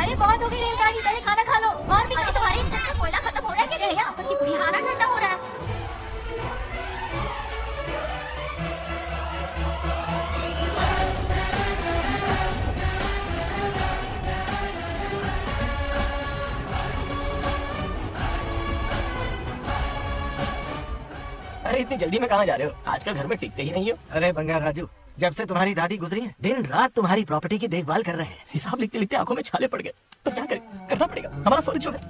अरे बहुत हो गई रेलगाड़ी, पहले खाना खा लो। और भी तुम्हारे इंजन का कोयला खत्म हो रहा है कि नहीं? आपन की पूरी खाना ठंडा हो रहा है।
अरे इतनी जल्दी में कहाँ जा रहे हो? आजकल घर में टिकते ही नहीं हो।
अरे बंगार राजू, जब से तुम्हारी दादी गुजरी है, दिन रात तुम्हारी प्रॉपर्टी की देखभाल कर रहे हैं।
हिसाब लिखते लिखते आंखों में छाले पड़ गए, पर क्या करें, करना पड़ेगा, हमारा फर्ज जो है।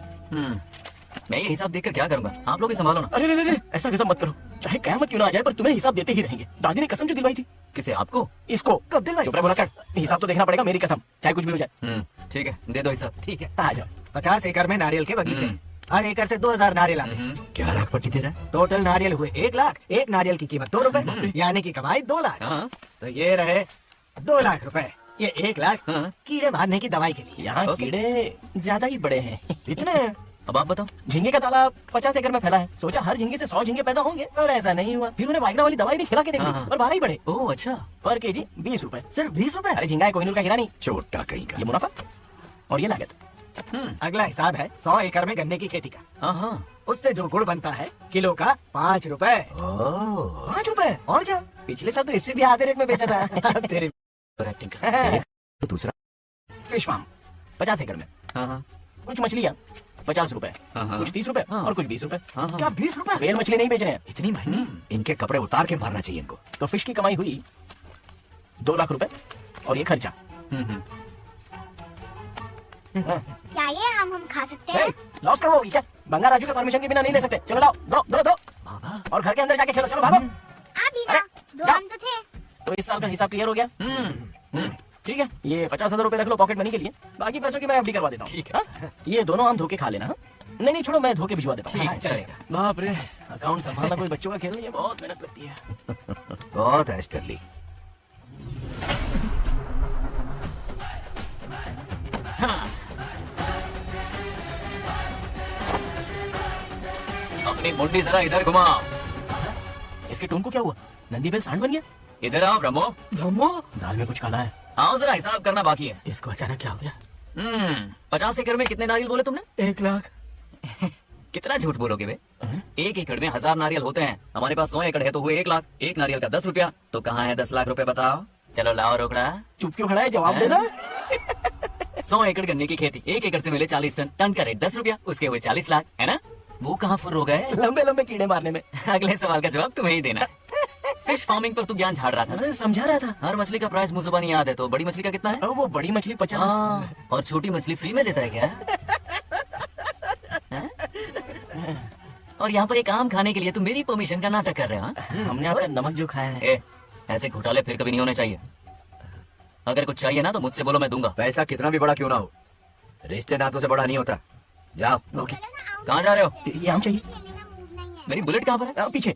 मैं ये हिसाब देखकर क्या करूंगा? आप लोग ही संभालो ना।
अरे रे, ऐसा कैसा मत करो। चाहे कयामत क्यों ना आ जाए, पर तुम्हें हिसाब देते ही रहेंगे। दादी ने कसम जो दिलवाई थी।
किसे? आपको?
इसको
कब दिलवाई?
चुप रहे, बोला कर। हिसाब तो देखना पड़ेगा, मेरी कसम, चाहे कुछ भी हो जाए।
ठीक है, दे दो हिसाब।
ठीक है, आ जाओ।
50 एकड़ में नारियल के बगीचे, हर एकड़ से 2000 नारियल आते हैं।
क्या लाख पट्टी दे रहा है?
टोटल नारियल हुए 1 लाख। एक नारियल की कीमत 2 रुपए, यानी कि कमाई 2 लाख।
हाँ।
तो ये रहे 2 लाख रुपए। ये 1 लाख
हाँ।
कीड़े मारने की दवाई के लिए।
यहाँ कीड़े ज्यादा ही बड़े हैं।
इतने?
अब आप बताओ।
झींगे का तालाब 50 एकड़ में फैला है। सोचा हर झींगे से 100 झींगे पैदा होंगे, पर ऐसा नहीं हुआ। फिर उन्हें वाइग्रा वाली दवाई भी खिला के देखी,
हाँ।
और 12 ही बढ़े।
ओह अच्छा।
पर केजी 20 रुपए।
सिर्फ 20 रुपए?
अरे झींगा है, कोहिनूर का हीरा नहीं।
छोटा कहीं का।
ये मुनाफा और ये लागत।
अगला हिसाब है 100 एकड़ में गन्ने की खेती का।
हाँ हाँ।
उससे जो गुड़ बनता है, किलो का 5 रुपए।
5 रुपए?
और क्या,
पिछले साल तो इससे भी आधे रेट में बेचा था।
तेरे
एक्टिंग कर।
तो दूसरा
फिश फार्म 50 एकड़ में।
हाँ हाँ
कुछ मछलियाँ 50 रुपए,
हाँ।
कुछ 30 रुपए,
हाँ।
और कुछ 20 रुपए।
हाँ हाँ।
क्या 20 रुपए?
रेल मछली नहीं बेच रहे हैं।
इतनी महंगी? इनके कपड़े उतार के मारना चाहिए इनको।
तो फिश की कमाई हुई 2 लाख रुपए, और ये खर्चा
क्या ये हम खा सकते हैं?
लॉस करवाओगी क्या? बंगा राजू के परमिशन के बिना नहीं ले सकते। चलो लाओ, दो दो दो। और घर के अंदर जाके खेलो। चलो भागो।
आप ही ना, दो हम तो थे।
तो इस साल का हिसाब क्लियर हो गया? ठीक है, ये 50,000 रुपए रख लो पॉकेट मनी के लिए, बाकी पैसों की मैं एफडी करवा देता हूँ।
ठीक है।
ये दोनों आम धोके खा लेना। हाँ? नहीं नहीं छोड़ो, मैं धोके भिजवा देता हूँ।
ठीक है, चलेगा।
बाप रे, अकाउंट संभालना कोई बच्चों का खेल नहीं है, बहुत मेहनत लगती है।
बहुत ऐश कर ली।
अपनी मुंडी जरा इधर घुमाओ।
इसके टोन को क्या हुआ? नंदी बैल सांड बन गया?
इधर आओ ब्रह्मो।
ब्रह्मो, दाल में कुछ काला है।
आओ जरा हिसाब करना बाकी है।
इसको अचानक क्या हो गया?
50 एकड़ में कितने नारियल बोले तुमने?
1 लाख।
कितना झूठ बोलोगे बे? 1 एकड़ में 1000 नारियल होते हैं। हमारे पास 100 एकड़ है तो हुए 1 लाख। एक नारियल का 10 रुपया, तो कहाँ है 10 लाख रुपए बताओ? चलो लाओ रोकड़ा।
चुप क्यों खड़ा है? जवाब देना।
100 एकड़ गन्ने की खेती, 1 एकड़ से मिले 40 टन, टन का रेट 10 रुपया, उसके हुए 40 लाख, है ना? वो कहाँ फुर हो गए?
लंबे लंबे कीड़े मारने में।
अगले सवाल का जवाब तुम्हें ही देना। फिश फार्मिंग पर तू ज्ञान झाड़ रहा था ना?
समझा रहा था।
हर मछली का प्राइस मुझे जुबानी याद है, तो बड़ी मछली का कितना है?
वो बड़ी मछली 50।
और छोटी मछली फ्री में देता है क्या? और यहाँ पर एक आम खाने के लिए तुम मेरी परमिशन का नाटक कर रहे हो?
हमने आपका नमक जो खाया है।
ऐसे घोटाले फिर कभी नहीं होने चाहिए। अगर कुछ चाहिए ना तो मुझसे बोलो, मैं दूंगा।
पैसा कितना भी बड़ा क्यों ना हो, रिश्ते नातों से बड़ा नहीं होता। जाओ।
ओके।
कहाँ जा रहे हो?
ये आम चाहिए।
मेरी बुलेट कहाँ पर है?
पीछे।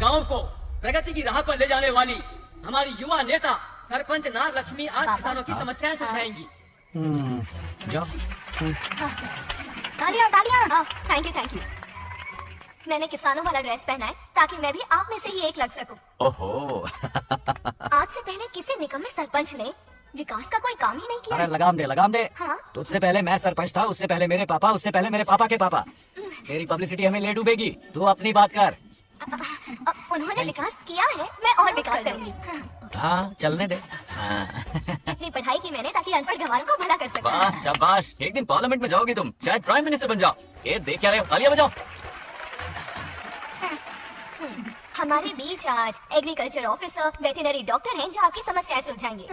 गांव को प्रगति की राह पर ले जाने वाली हमारी युवा नेता सरपंच नाग लक्ष्मी आज किसानों की समस्याएं सुलझाएंगी।
जाओ।
तालियां तालियां। Thank you. मैंने किसानों वाला ड्रेस पहना है ताकि मैं भी आप में से ही एक लग सकूं।
ओहो।
आज से पहले किसी निकम्मे सरपंच ने विकास का कोई काम ही नहीं किया।
अरे लगाम दे।
हाँ?
तुझसे पहले मैं सरपंच था, उससे पहले मेरे पापा, उससे पहले मेरे पापा के पापा। तेरी पब्लिसिटी हमें ले डूबेगी, तू अपनी बात कर।
उन्होंने विकास किया है, मैं और विकास करूंगी।
हाँ, चलने दे।
इतनी पढ़ाई की मैंने ताकि अनपढ़ गंवारों को भला कर सकूं।
वाह शाबाश, एक दिन पार्लियामेंट में जाओगी तुम, शायद प्राइम मिनिस्टर बन जाओ। ये देख क्या रहे हो? तालियां बजाओ।
हमारे बीच आज एग्रीकल्चर ऑफिसर, वेटरनरी डॉक्टर हैं जो आपकी समस्याएं सुलझाएंगे।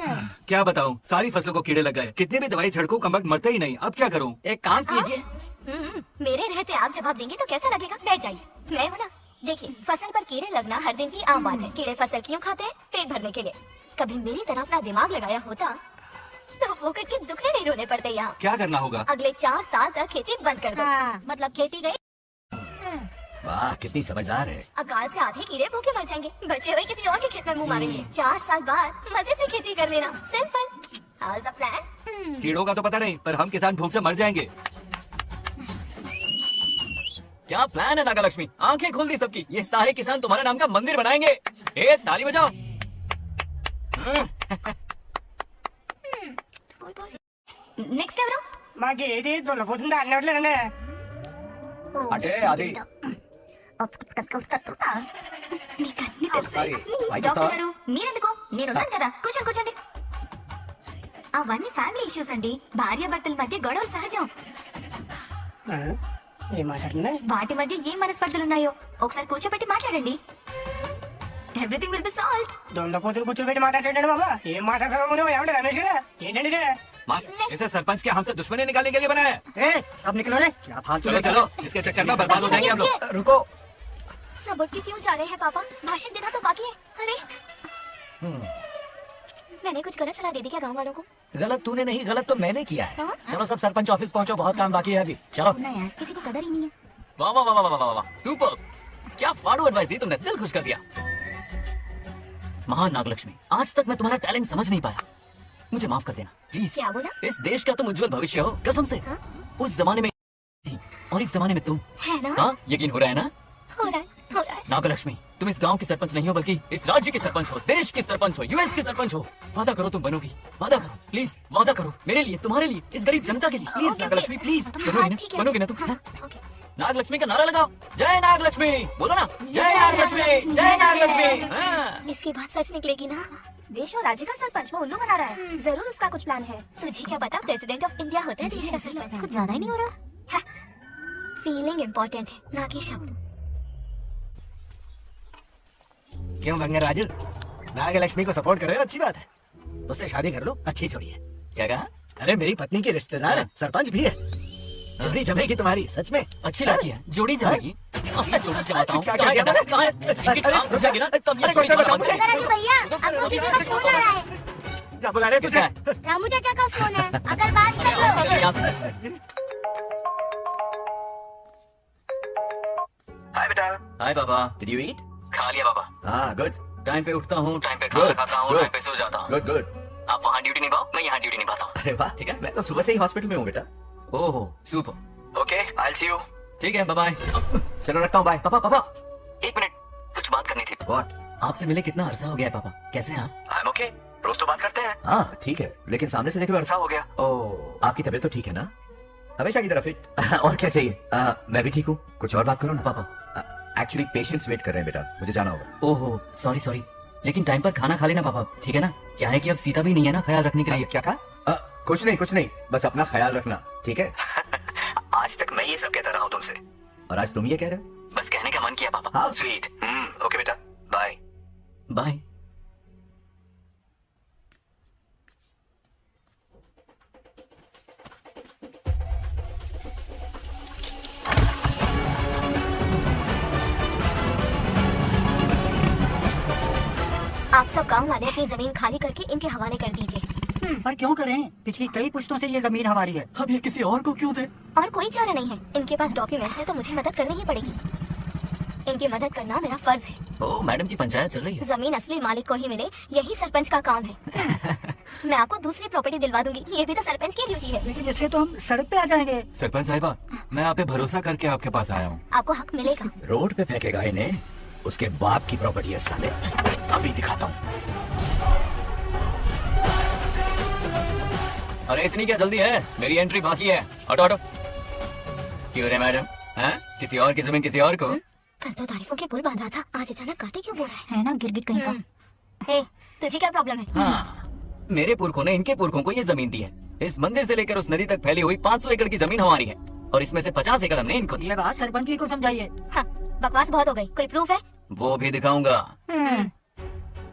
क्या बताऊं, सारी फसलों को कीड़े लग गए, कितनी भी दवाई छिड़कूं कमबख्त मरते ही नहीं। अब क्या करूं?
एक काम कीजिए।
मेरे रहते आप जवाब देंगे तो कैसा लगेगा? बैठ जाइए, मैं हूं ना। देखिए, फसल पर कीड़े लगना हर दिन की आम बात है। कीड़े फसल क्यों खाते हैं? पेट भरने के लिए। कभी मेरी तरह अपना दिमाग लगाया होता तो वो करके दुखने नहीं रोने पड़ते यहाँ।
क्या करना होगा?
अगले 4 साल तक खेती बंद कर दो। मतलब खेती गई।
वाह, कितनी समझदार है।
अकाल से आधे कीड़े भूखे मर जाएंगे, बचे हुए किसी और के खेत में मुंह मारेंगे। 4 साल बाद मजे से खेती कर लेना। Simple. How is the plan?
कीड़ों का तो पता नहीं, पर हम किसान भूख से मर जाएंगे।
क्या प्लान है नागा लक्ष्मी? आंखें खोल दी सबकी। ये सारे किसान तुम्हारे नाम का मंदिर बनाएंगे। ए ताली बजाओ।
नेक्स्ट ఎవరు?
మాకు ఏది దొల్లపోతుంది అన్నట్లేదండి.
అటే అది.
డాక్టర్ గారు మీరెందుకు? నేనున్నాను కదా, కూర్చోండి. అవన్నీ ఫ్యామిలీ ఇష్యూస్ అండి. భార్య భర్తల మధ్య గొడవలు సహజం.
ఏం మాట్లాడుతుంది?
వాటి మధ్య ఏం మనస్పర్ధలు ఉన్నాయో ఒకసారి కూర్చోబెట్టి మాట్లాడండి. Everything will be solved.
దొల్లపోతులు కూర్చోబెట్టి మాట్లాడాడు బాబా. ఏం మాట్లాడతావు? ఏమంటే రమేష్ గారు ఏంటండి ఇది?
ऐसे सरपंच के हमसे दुश्मनी निकालने के लिए बनाया है।
सब निकलो रे। क्या फालतू?
चलो, इसके चक्कर में बर्बाद हो जाएंगे हम लोग। रुको।
सब उठ के क्यों जा रहे हैं पापा? भाषण देना तो बाकी है। अरे मैंने कुछ गलत सलाह दे दी क्या गाँव वालों को?
गलत तूने नहीं, गलत तो मैंने किया है।
हाँ?
चलो सब सरपंच ऑफिस पहुंचो, बहुत काम बाकी है अभी। चलो।
यार किसी को कदर ही नहीं है।
वाह वाह वाह वाह वाह वाह, सुपर। क्या फाड़ू एडवाइस दी तुमने, दिल खुश कर दिया। महान नागलक्ष्मी, आज तक मैं तुम्हारा टैलेंट समझ नहीं पाया, मुझे माफ कर देना प्लीज।
क्या बोला?
इस देश का तुम उज्जवल भविष्य हो, कसम से।
हाँ?
उस जमाने में थी और इस जमाने में तुम।
है ना?
हाँ, यकीन हो रहा है ना?
हो रहा है, हो रहा है।
नागलक्ष्मी, तुम इस गांव की सरपंच नहीं हो बल्कि इस राज्य की सरपंच हो, देश की सरपंच हो, यूएस की सरपंच हो। वादा करो तुम बनोगी, वादा करो प्लीज, वादा करो मेरे लिए, तुम्हारे लिए, इस गरीब जनता के लिए। Please
okay,
Nagalakshmi
okay.
Please,
हाँ,
बनोगी ना,
ठीक है।
बनोगी ना तुम?
हाँ,
हाँ?
ओके।
नागलक्ष्मी का नारा लगाओ, जय नागलक्ष्मी, बोलो ना, जय नागलक्ष्मी, जय नागलक्ष्मी। हाँ।
इसकी बात सच निकलेगी ना?
देश और राज्य का सरपंच वो उल्लू बना रहा है, जरूर उसका कुछ प्लान है।
तुझे क्या पता, प्रेसिडेंट ऑफ इंडिया होता है देश का सरपंच। कुछ ज्यादा ही नहीं हो रहा? फीलिंग इम्पोर्टेंट है, ना कि शब्द।
क्यों बंगर राजू, नागलक्ष्मी को सपोर्ट कर रहे हो, अच्छी बात है। उससे शादी कर लो, अच्छी जोड़ी है।
क्या कहा?
अरे मेरी पत्नी की रिश्तेदार है, सरपंच भी है। जोड़ी जमेगी तुम्हारी, सच में।
अच्छी लड़की है, जोड़ी जमेगी। अभी जोड़ी जमाता हूँ।
क्या
कहाँ
क्या
है? कहाँ है? इनकी टांग रुक जाएगी ना, तब ये जोड़ी जमाना बंद करेगी।
राजू भैया, आपको किसी का फोन आ रहा है।
जा बुला रहे तुझे।
किसका है?
रामू चाचा का फोन है, अगर बात कर लो।
चलो यहाँ से।
हाय बेटा,
हाय बाबा,
डिड यू ईट?
खा लिया बाबा।
हाँ, गुड
टाइम पे उठता हूँ, टाइम पे खाना खाता हूँ, टाइम पे सो जाता हूँ।
Good good.
आप वहाँ ड्यूटी निभाओ, मैं यहाँ ड्यूटी निभाता हूँ।
अरे वाह,
ठीक है।
मैं तो सुबह से ही हॉस्पिटल में हूँ बेटा।
ओहो, super.
Okay, I will see you.
ठीक है, बाय।
चलो रखता हूँ, बाय।
पापा पापा, एक मिनट, कुछ बात करनी थी।
व्हाट?
आपसे मिले कितना अरसा हो गया है पापा, कैसे हैं आप?
आई एम ओके, रोज तो बात करते हैं। हाँ ठीक है, लेकिन सामने से देखे हुए अरसा हो गया। ओह, आपकी तबीयत तो ठीक है ना? हमेशा की तरह फिट। और क्या चाहिए? मैं भी ठीक हूँ। कुछ और बात करो ना
पापा।
एक्चुअली पेशेंट्स वेट कर रहे हैं बेटा, मुझे जाना होगा।
ओहो, सॉरी सॉरी, लेकिन टाइम पर खाना खा लेना पापा, ठीक है ना? क्या है कि अब सीता भी नहीं है ना ख्याल रखने के लिए।
क्या कहा? कुछ नहीं, बस अपना ख्याल रखना, ठीक है? आज तक मैं ये सब कहता रहा हूँ तुमसे, और आज तुम ये कह रहे हो?
बस कहने का मन किया पापा।
How sweet. ओके बेटा, बाय
बाय।
आप सब गांव वाले अपनी जमीन खाली करके इनके हवाले कर दीजिए।
पर क्यों करें? पिछली कई पुश्तों से ये जमीन हमारी है।
अब ये किसी और को क्यों दे?
और कोई चारा नहीं है, इनके पास डॉक्यूमेंट्स है तो मुझे मदद करनी ही पड़ेगी। इनकी मदद करना मेरा फर्ज है।
ओ, मैडम की पंचायत चल रही है।
जमीन असली मालिक को ही मिले, यही सरपंच का काम है। मैं आपको दूसरी प्रॉपर्टी दिलवा दूंगी, ये भी तो सरपंच की ड्यूटी है।
लेकिन इससे तो हम सड़क पे आ जाएंगे।
सरपंच साहिबा, मैं आप पे भरोसा करके आपके पास आया हूँ।
आपको हक मिलेगा।
रोड पे फेंकेगा इन्हें, उसके बाप की प्रॉपर्टी है साले, अभी दिखाता हूँ।
अरे इतनी क्या जल्दी है, मेरी एंट्री बाकी है। हटो हटो। क्यों रे मैडम, हैं? किसी और की जमीन किसी और को?
कल तो तारीफों के पुल बांध रहा था, आज अचानक कांटे क्यों बोल रहा है ना गिरगिट कहीं का। हे, तुझे क्या प्रॉब्लम है?
हाँ, मेरे पुरखों ने इनके पुरखों को ये जमीन दी है। इस मंदिर से लेकर उस नदी तक फैली हुई 500 एकड़ की जमीन हमारी है, और इसमें से 50 एकड़ हमने इनको दी।
ये बात सरपंच जी को समझाइए।
हाँ, बकवास बहुत हो गई, कोई प्रूफ है?
वो भी दिखाऊंगा।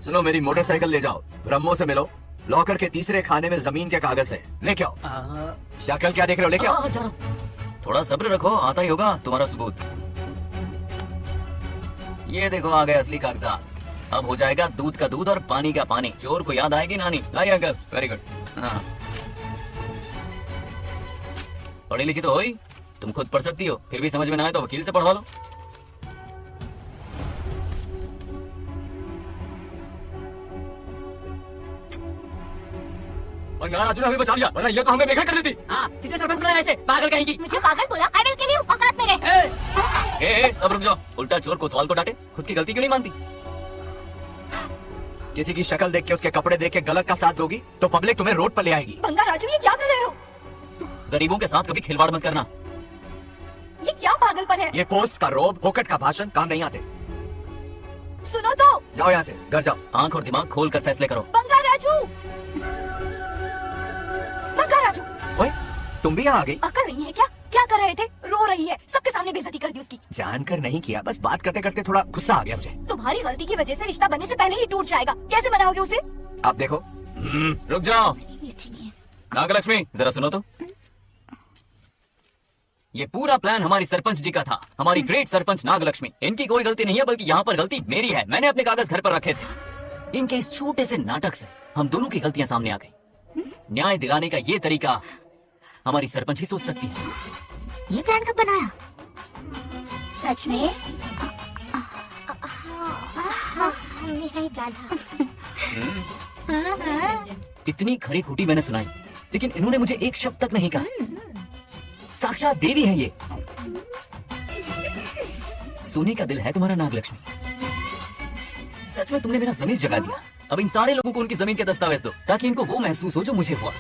सुनो, मेरी मोटरसाइकिल ले जाओ, ब्रह्मो से मिलो, लॉकर के तीसरे खाने में जमीन के कागज है, लेके आओ। शक्ल क्या देख रहे हो, लेके आओ।
जा रहा हूं। थोड़ा सब्र रखो, आता ही होगा तुम्हारा सबूत। ये देखो आ गए असली कागजात। अब हो जाएगा दूध का दूध और पानी का पानी। चोर को याद आएगी नानी। लाइए अंकल, वेरी गुड। हाँ, पढ़ी लिखी तो हो ही, तुम खुद पढ़ सकती हो, फिर भी समझ में ना आए तो वकील से पढ़वा लो।
राजू ने हमें बचा लिया, वरना ये तो हमें बेघर कर देती।
हाँ, किसे सरपंच बनाया ऐसे पागल कहेगी।
मुझे पागल बोला? आई विल किल यू, औकात मेरे।
सब रुक जाओ, उल्टा चोर कोतवाल को डांटे, खुद की गलती क्यों नहीं मानती?
किसी की शक्ल देख के, उसके कपड़े देख के गलत का साथ दोगी तो पब्लिक तुम्हें रोड पर ले आएगी।
बंगा राजू, ये क्या कर रहे हो?
गरीबों के साथ कभी खिलवाड़ मत करना।
ये क्या पागलपन है?
ये पोस्ट का रोब, फोकट का भाषण काम नहीं आते।
सुनो तो।
जाओ यहाँ से, घर जाओ।
आंख और दिमाग खोल कर फैसले करो।
बंगा राजू, बंगा राजू।
ओए, तुम भी यहाँ आ गई?
अकल नहीं है क्या? क्या कर रहे थे? रो रही है, सबके सामने बेइज्जती कर दी उसकी।
जानकर नहीं किया, बस बात करते करते थोड़ा गुस्सा आ गया मुझे।
तुम्हारी गलती की वजह से रिश्ता बनने से पहले ही टूट जाएगा, कैसे मनाओगे उसे?
आप देखो।
रुक जाओ। नागलक्ष्मी, जरा सुनो तो। ये पूरा प्लान हमारी सरपंच जी का था, हमारी ग्रेट सरपंच नागलक्ष्मी। इनकी कोई गलती नहीं है, बल्कि यहाँ पर गलती मेरी है। मैंने अपने कागज घर पर रखे थे। इनके इस छोटे से नाटक से हम दोनों की गलतियां सामने आ गई। न्याय दिलाने का ये तरीका हमारी सरपंच ही सोच सकती है।
ये प्लान कब बनाया?
सच में?
मेरा ही प्लान था।
इतनी खरी खूटी मैंने सुनाई, लेकिन इन्होंने मुझे एक शब्द तक नहीं कहा। साक्षात देवी है ये। सोने का दिल है तुम्हारा नागलक्ष्मी। सच में तुमने मेरा जमीर जगा दिया। अब इन सारे लोगों को उनकी जमीन के दस्तावेज दो, ताकि इनको वो महसूस हो जो मुझे हुआ।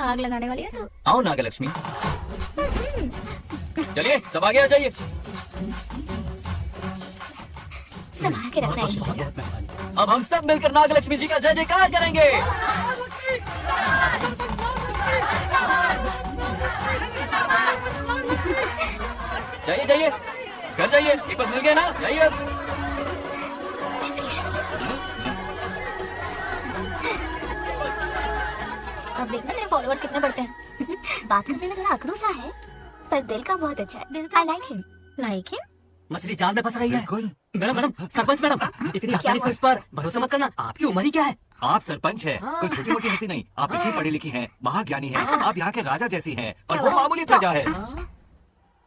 आग लगाने वाली है तो।
आओ नागलक्ष्मी, चलिए सब आगे आ जाइए।
संभाल के रखना है।
अब हम सब मिलकर नागलक्ष्मी जी का जय जयकार करेंगे। जाइए जाइए, घर जाइए, एक बस मिल गए ना, जाइए अब।
अब देखना मेरे फॉलोअर्स कितने बढ़ते हैं। बात करने में थोड़ा अकड़ू सा है, पर दिल का बहुत अच्छा है। I like him. Like him?
मछली जाल में फंस रही है। मैडम मैडम, सरपंच मैडम, इतनी आसानी से इस पर भरोसा मत करना। आपकी उम्र ही क्या है?
आप सरपंच हैं, कोई छोटी मोटी हंसी नहीं। आप इतनी पढ़ी लिखी हैं, महाज्ञानी हैं, आप यहाँ के राजा जैसी हैं, और वो मामूली प्रजा है।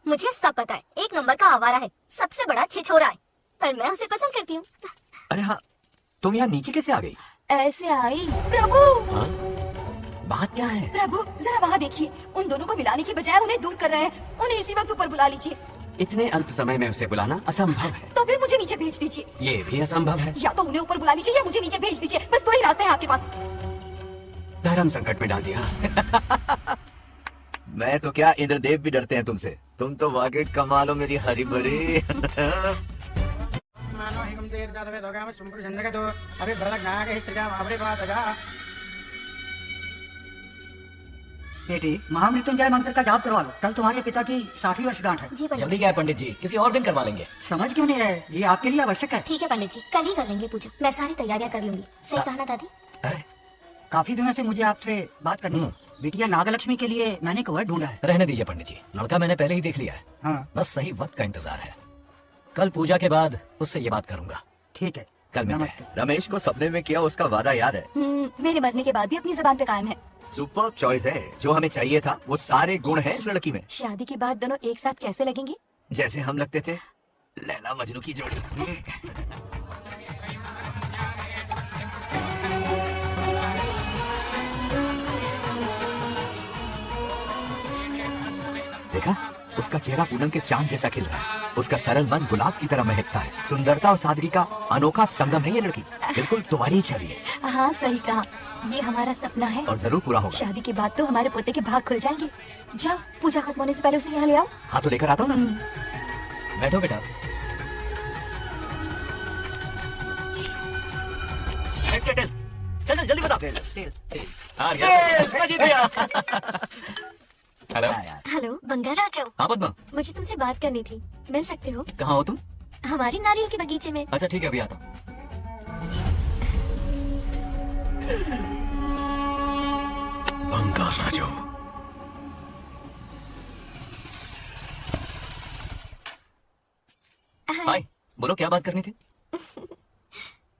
मुझे सब पता है, एक नंबर का आवारा है, सबसे बड़ा छिछोरा है, पर मैं उसे पसंद करती हूँ।
अरे हाँ, तुम यहाँ नीचे कैसे आ गई?
ऐसे आई। प्रभु,
बात क्या है?
प्रभु जरा वहाँ देखिए, उन दोनों को मिलाने की बजाय उन्हें दूर कर रहे हैं। उन्हें इसी वक्त ऊपर बुला लीजिए।
इतने अल्प समय में उसे बुलाना असंभव है।
तो फिर मुझे नीचे भेज दीजिए।
ये भी असंभव है।
या तो उन्हें ऊपर बुला लीजिए या मुझे नीचे भेज दीजिए। बस दो ही रास्ते हैं आपके पास।
धर्म संकट में डाल दिया।
मैं तो क्या, इंद्रदेव भी डरते हैं तुमसे। तुम तो वाकई कमाल हो मेरी हरी भरी।
बेटी, महामृत्युंजय मंत्र का जाप करवा लो, कल तुम्हारे पिता की 60वीं वर्षगांठ है।
जी पंडित
जल्दी क्या है पंडित जी, किसी और दिन करवा लेंगे।
समझ क्यों नहीं रहे? ये आपके लिए आवश्यक है।
ठीक है पंडित जी, कल ही कर लेंगे पूजा। मैं सारी तैयारियां कर लूंगी। सही कहा ना दादी?
अरे
काफी दिनों से मुझे आपसे बात करनी थी। बिटिया नागलक्ष्मी के लिए मैंने कवर ढूंढा है।
रहने दीजिए पंडित जी, लड़का मैंने पहले ही देख लिया है।
हाँ
बस सही वक्त का इंतजार है। कल पूजा के बाद उससे ये बात करूंगा।
ठीक है,
कल मिलते
नमस्ते।
हैं।
रमेश को सपने में किया उसका वादा याद है?
मेरे मरने के बाद भी अपनी जबान पे कायम है।
सुपर चॉइस है। जो हमें चाहिए था वो सारे गुण हैं इस लड़की में।
शादी के बाद दोनों एक साथ कैसे लगेंगे?
जैसे हम लगते थे लैला मजनू की जोड़ी। देखा, उसका चेहरा पूनम के चांद जैसा खिल रहा है। उसका सरल मन गुलाब की तरह महकता है। सुंदरता और सादगी का अनोखा संगम है ये लड़की। बिल्कुल तुम्हारी ही छवि है।
हाँ सही कहा, ये हमारा सपना है
और जरूर पूरा होगा।
शादी के बाद तो हमारे पोते के भाग खुल जाएंगे। जाओ, पूजा खत्म होने से पहले उसे यहाँ ले आओ।
हाँ तो लेकर आता हूँ ना।
बैठो बेटा।
चल चल जल्दी बता।
हेलो।
हेलो बंगाराजो,
हाँ पद्मा,
मुझे तुमसे बात करनी थी, मिल सकते हो?
कहाँ हो तुम?
हमारे नारियल के बगीचे में।
अच्छा ठीक है, अभी आता हूँ।
बंगाल राजो।
हाय, बोलो क्या बात करनी थी?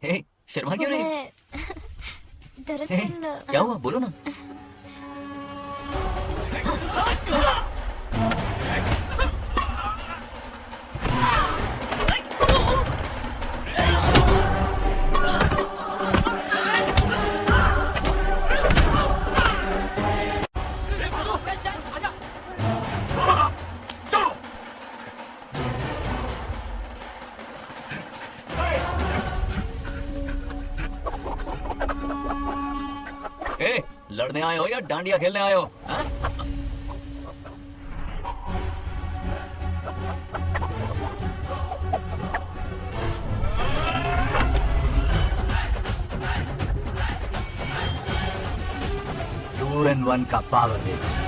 हे, शर्मा क्यों रही?
मैं-
हे,
दरअसल
क्या हुआ, बोलो ना। ए, लड़ने आए हो या डांडिया खेलने आए हो? हाँ?
टू इन वन का पावर देखो।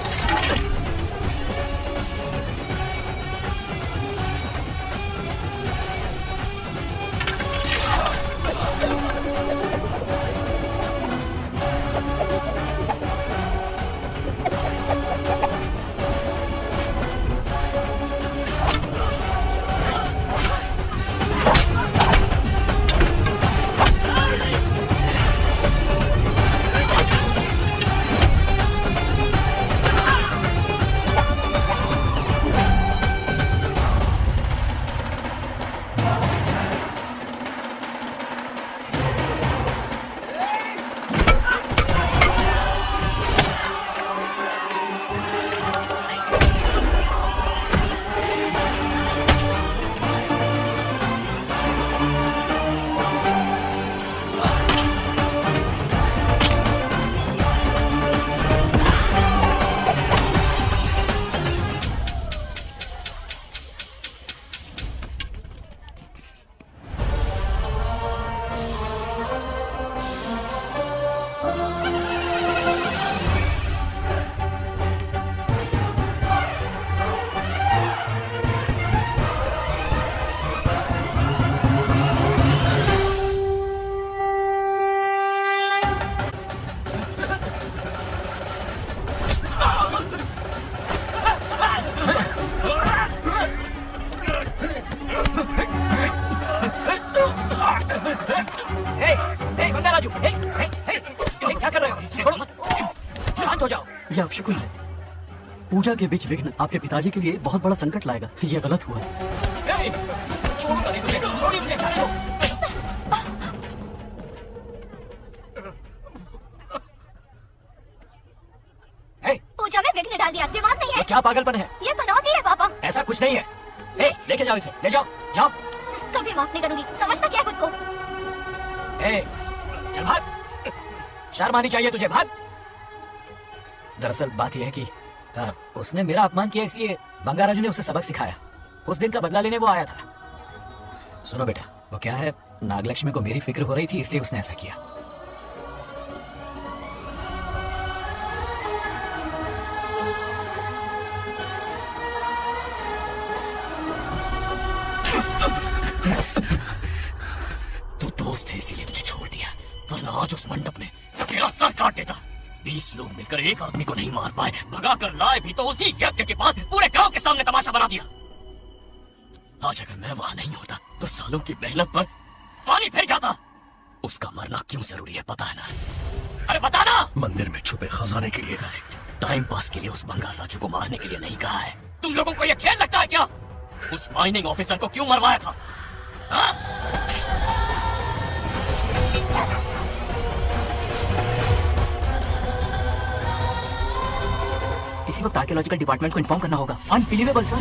यह अपशकुन है। पूजा के बीच विघ्न आपके पिताजी के लिए बहुत बड़ा संकट लाएगा। यह गलत हुआ।
छोड़ूंगा नहीं तुझे, छोड़िए मुझे, जाने दो।
पूजा में विघ्न डाल दिया, दिमाग नहीं है।
क्या पागलपन है?
ये बनौती है पापा।
ऐसा कुछ नहीं है। लेके जाओ इसे, ले जाओ, जाओ।
कभी माफ नहीं करूंगी, समझता क्या खुद को?
चल भाग, शर्म आनी चाहिए तुझे, भाग। दरअसल बात यह है कि उसने मेरा अपमान किया, इसलिए बंगाराजू ने उसे सबक सिखाया। उस दिन का बदला लेने वो आया था। सुनो बेटा, वो क्या है, नागलक्ष्मी को मेरी फिक्र हो रही थी, इसलिए उसने ऐसा किया। तू दोस्त है इसीलिए तुझे छोड़ दिया, वरना आज उस मंडप में तेरा सर काट देता। 20 लोग मिलकर एक आदमी को नहीं मार पाए, भगा कर लाए भी तो उसी यज्ञ के पास पूरे गांव के सामने तमाशा बना दिया। आज अगर मैं वहां नहीं होता तो सालों की मेहनत पर पानी फिर जाता। उसका मरना क्यों जरूरी है पता है ना? अरे बता ना।
मंदिर में छुपे खजाने के लिए।
टाइम पास के लिए उस बंगाल राजू को मारने के लिए नहीं कहा है। तुम लोगों को यह खेल लगता है क्या? उस माइनिंग ऑफिसर को क्यों मरवाया था?
इसी वक्त आर्कियोलॉजिकल डिपार्टमेंट को इन्फॉर्म करना होगा। Unbelievable sir.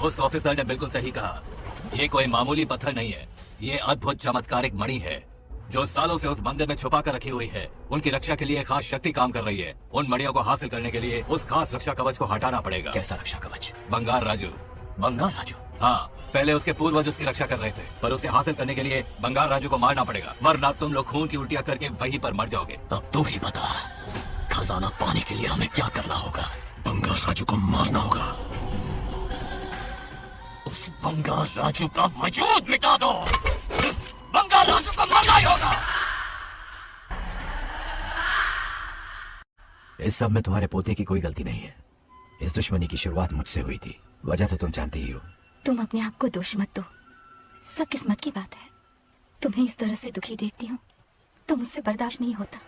उस ऑफिसर ने बिल्कुल सही कहा। ये कोई मामूली पत्थर नहीं है, ये अद्भुत चमत्कारिक मणि है जो सालों से उस मंदिर में छुपा कर रखी हुई है। उनकी रक्षा के लिए खास शक्ति काम कर रही है। उन मणियों को हासिल करने के लिए उस खास रक्षा कवच को हटाना पड़ेगा।
कैसा रक्षा कवच?
बंगाल राजू।
बंगाल राजू?
हाँ, पहले उसके पूर्वज उसकी रक्षा कर रहे थे, पर उसे हासिल करने के लिए बंगाल राजू को मारना पड़ेगा, वरना तुम लोग खून की उल्टियां करके वहीं पर मर जाओगे।
अब तू ही बता, खजाना पाने के लिए हमें क्या करना होगा?
बंगाल राजू को मारना होगा।
उस बंगाल राजू का वजूद मिटा दो। बंगाल राजू को मारना ही होगा।
इस सब में तुम्हारे पोते की कोई गलती नहीं है। इस दुश्मनी की शुरुआत मुझसे हुई थी, वजह तो तुम जानती ही हो।
तुम अपने आप को दोष मत दो, सब किस्मत की बात है। तुम्हें इस तरह से दुखी देखती हूँ तो मुझसे बर्दाश्त नहीं होता।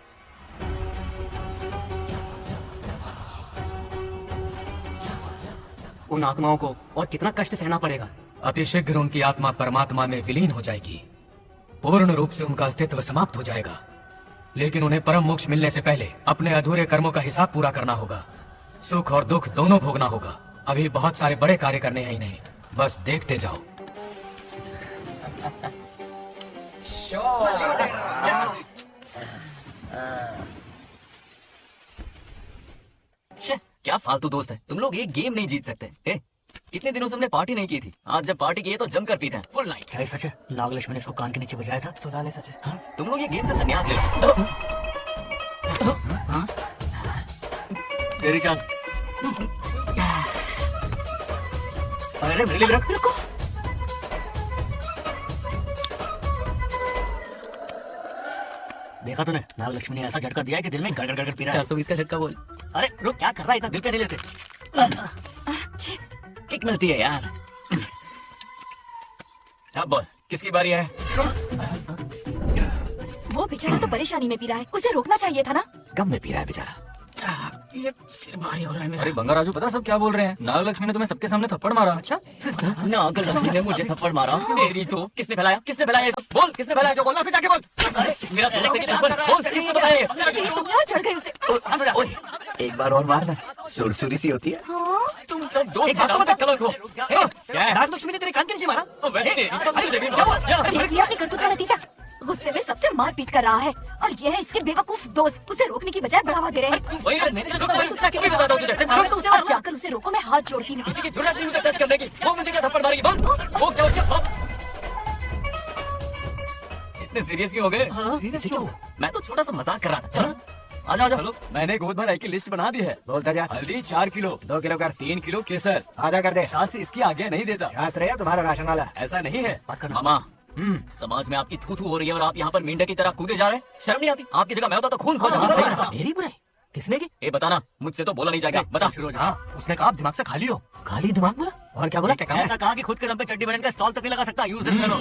उन आत्माओं को और कितना कष्ट सहना पड़ेगा।
अतिशीघ्र उनकी आत्मा परमात्मा में विलीन हो जाएगी, पूर्ण रूप से उनका अस्तित्व समाप्त हो जाएगा। लेकिन उन्हें परम मोक्ष मिलने से पहले अपने अधूरे कर्मों का हिसाब पूरा करना होगा। सुख और दुख दोनों भोगना होगा। अभी बहुत सारे बड़े कार्य करने हैं इन्हें, बस देखते जाओ।
क्या फालतू दोस्त है तुम लोग, एक गेम नहीं जीत सकते। कितने दिनों से हमने पार्टी नहीं की थी, आज जब पार्टी की है तो जमकर पीते हैं फुल नाइट।
क्या सच है? नागलक्ष्मी ने इसको कान के नीचे बजाया था। सुना सच है। हाँ?
तुम लोग ये गेम से संन्यास ले लो।
हाँ? तेरी चाल। अरे
रुको।
देखा तूने, नागलक्ष्मी ने ऐसा झटका दिया है कि दिल में गड़गड़ गड़गड़ पी रहा है।
420 का झटका बोल।
अरे रुक, क्या कर रहा है? इतना दिल पे नहीं लेते।
किक मिलती है यार। अब बोल, किसकी बारी है?
वो बेचारा तो परेशानी में पी रहा है, उसे रोकना चाहिए था ना।
गम में पी रहा है बेचारा।
ये सिर भारी हो रहा है मेरा। अरे बंगा राजू, पता सब क्या बोल रहे हैं? नागलक्ष्मी ने तुम्हें सबके सामने थप्पड़ मारा। अच्छा? नागलक्ष्मी ने मुझे थप्पड़ मारा? मेरी तो किसने फैलाया? किसने फैलाया? बोल, किसने फैलाया? जो बोलना से जाके बोल। मेरा बोल, किसने बताया?
तुम और चढ़ गए उसे।
एक बार और मारना, सुरसुरी सी होती है।
तुम सब दोस्त के नाम पे कलंक हो। क्या है?
नागलक्ष्मी ने तेरे कान के नीचे मारा।
अपनी करतूत का नतीजा। गुस्से में सबसे मारपीट कर रहा है और ये है इसके बेवकूफ दोस्त, उसे रोकने की बजाय बढ़ावा दे रहे हैं। जाकर उसे रोको, मैं हाथ जोड़ती हूँ।
किसी की जरूरत नहीं मुझे टच करने की। वो मुझे क्या थप्पड़ मारेगी? बोल, वो क्या उसका? इतने सीरियस क्यों हो गए? सीरियस क्यों? मैं तो छोटा सा मजाक कर रहा था। चलो आजा आजा।
मैंने गोद भराई की लिस्ट बना दी है। बोलता जा। हल्दी 4 किलो, 2 किलो कर, 3 किलो केसर आधा कर दे। शास्त्र इसकी आज्ञा नहीं देता। शास्त्र है तुम्हारा राशन वाला, ऐसा नहीं है।
मामा, समाज में आपकी थू थू हो रही है और आप यहाँ पर मेंढक की तरह कूदे जा रहे हैं। शर्म नहीं आती? आपकी जगह मैं होता तो खून खो जाता।
मेरी बुराई?
किसने की?
ए बताना, मुझसे तो बोला नहीं जाएगा, बता।
हाँ, उसने कहा आप दिमाग से खाली हो। खाली दिमाग बोला? और क्या बोला?
ऐसा कहा कि खुद के दम पे चड्डी बनियान का स्टॉल तक नहीं लगा सकता। Use this fellow.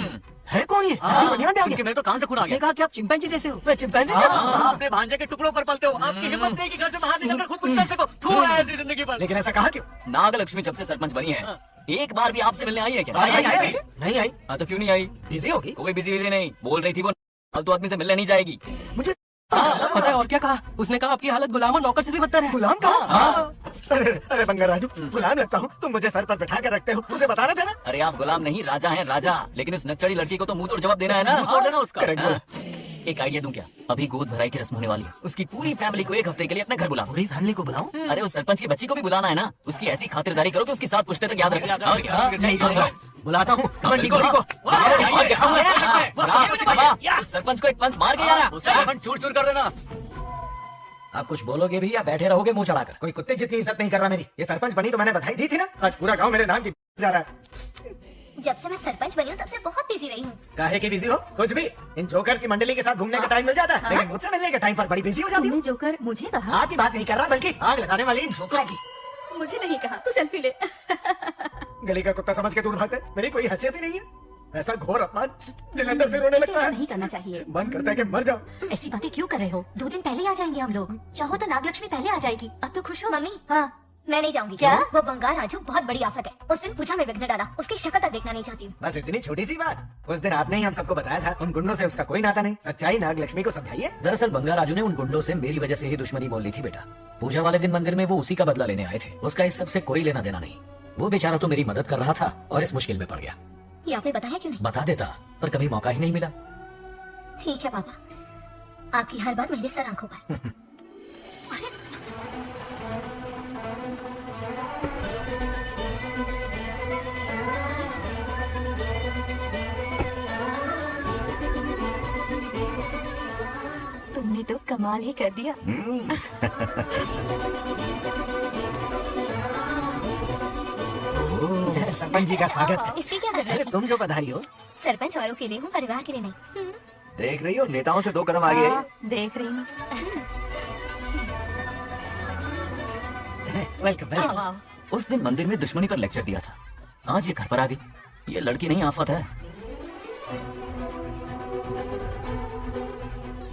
है कौन ये?
हाँ,
बनियान पे आ गया?
मेरे तो कान से खून आ
उसने
गया।
कहा कि आप चिंपैंजी जैसे हो। मैं चिंपैंजी जैसा हूँ?
आप अपने भांजे के टुकड़ों पर पलते हो। आपकी हिम्मत नहीं कि घर से बाहर निकलकर खुद कुछ कर सको। थू है ऐसी जिंदगी पर।
लेकिन ऐसा कहा क्यों?
नागलक्ष्मी जब से सरपंच बनी है, एक बार भी आपसे मिलने आई है क्या?
नहीं आई।
हाँ तो क्यों नहीं आई?
बिजी होगी।
कोई बिजी नहीं, बोल रही थी वो फालतू आदमी से मिलने नहीं जाएगी।
मुझे
पता है और क्या कहा? उसने कहा आपकी हालत गुलाम और नौकर से भी बदतर है।
गुलाम कहा? अरे बंगा राजू, गुलाम लगता हूँ। तुम मुझे सर पर बैठा कर रखते हो, मुझे बताना था ना।
अरे आप गुलाम नहीं, राजा हैं राजा। लेकिन उस नक्चड़ी लड़की को तो मुंह तोड़ जवाब देना है ना।
मुंह तोड़ देना उसका।
करेक्ट
हाँ।
बोला।
एक आइडिया दूं क्या? अभी गोद भराई की रस्म होने वाली है, उसकी पूरी फैमिली को एक हफ्ते के लिए अपने घर बुलाओ।
पूरी फैमिली को बुलाऊं?
अरे उस सरपंच की बच्ची को भी बुलाना है ना। उसकी ऐसी खातिरदारी करो कि उसकी 7 पुश्ते तक याद रखे। और क्या?
नहीं करूंगा। बुलाता हूँ कमंडी
बिल्कुल।
को।
उस सरपंच को एक पंच मार के आना।
चूर चूर कर देना।
आप कुछ बोलोगे भी या बैठे रहोगे मुंह चढ़ाकर?
कोई कुत्ते जितनी इज्जत नहीं कर रहा मेरी। ये सरपंच बनी तो मैंने बधाई दी थी ना। आज पूरा गांव मेरे नाम की जा रहा है।
जब से मैं सरपंच बनी हूँ तब से बहुत बिजी रही हूँ।
काहे की बिजी हो? कुछ भी। इन जोकर्स की मंडली के साथ घूमने का टाइम मिल जाता है, लेकिन मुझसे मिलने के टाइम पर बड़ी बिजी हो जाती हूँ।
जोकर मुझे कहा?
आपकी बात नहीं कर रहा, बल्कि आग लगाने वाली इन जोकरों की।
मुझे नहीं कहा। तू सेल्फी ले।
गली का कुत्ता समझ के दूर भागते। मेरी कोई हैसियत ही नहीं है। ऐसा घोर अपमान, दिल अंदर से रोने लगता है।
नहीं करना चाहिए।
मन करता है कि मर जाओ।
ऐसी बातें क्यों कर रहे हो? 2 दिन पहले आ जाएंगे हम लोग। चाहो तो नागलक्ष्मी पहले आ जाएगी। अब तो खुश हो?
मम्मी, हाँ मैं नहीं जाऊंगी।
क्या?
वो बंगाल राजू बहुत बड़ी आफत है। उस दिन पूजा में विघ्न डाला, उसकी शक्ल तक देखना नहीं चाहती हूँ।
बस इतनी छोटी सी बात। उस दिन आपने ही हम सबको बताया था उन गुंडों से उसका कोई नाता नहीं। सच्चाई नागलक्ष्मी को समझाइए।
दरअसल बंगा राजू ने उन गुंडों से मेरी वजह से ही दुश्मनी बोल ली थी बेटा। पूजा वाले दिन मंदिर में वो उसी का बदला लेने आए थे। उसका इस सब से कोई लेना देना नहीं। वो बेचारा तो मेरी मदद कर रहा था और इस मुश्किल में पड़ गया।
ये आपने बताया क्यों नहीं?
बता देता, पर कभी मौका ही नहीं मिला।
ठीक है पापा, आपकी हर बात मेरे सर आंखों पर।
तुमने तो कमाल ही कर दिया।
सरपंच जी का स्वागत है।
इसकी क्या जरूरत
अरे
है?
तुम जो पधारी हो।
सरपंच औरों के लिए हूँ, परिवार के लिए नहीं।
देख रही हो, नेताओं से 2 कदम आगे।
देख रही हूँ।
Welcome welcome.
वाह।
उस दिन मंदिर में दुश्मनी पर लेक्चर दिया था, आज ये घर पर आ गई। ये लड़की नहीं आफत है।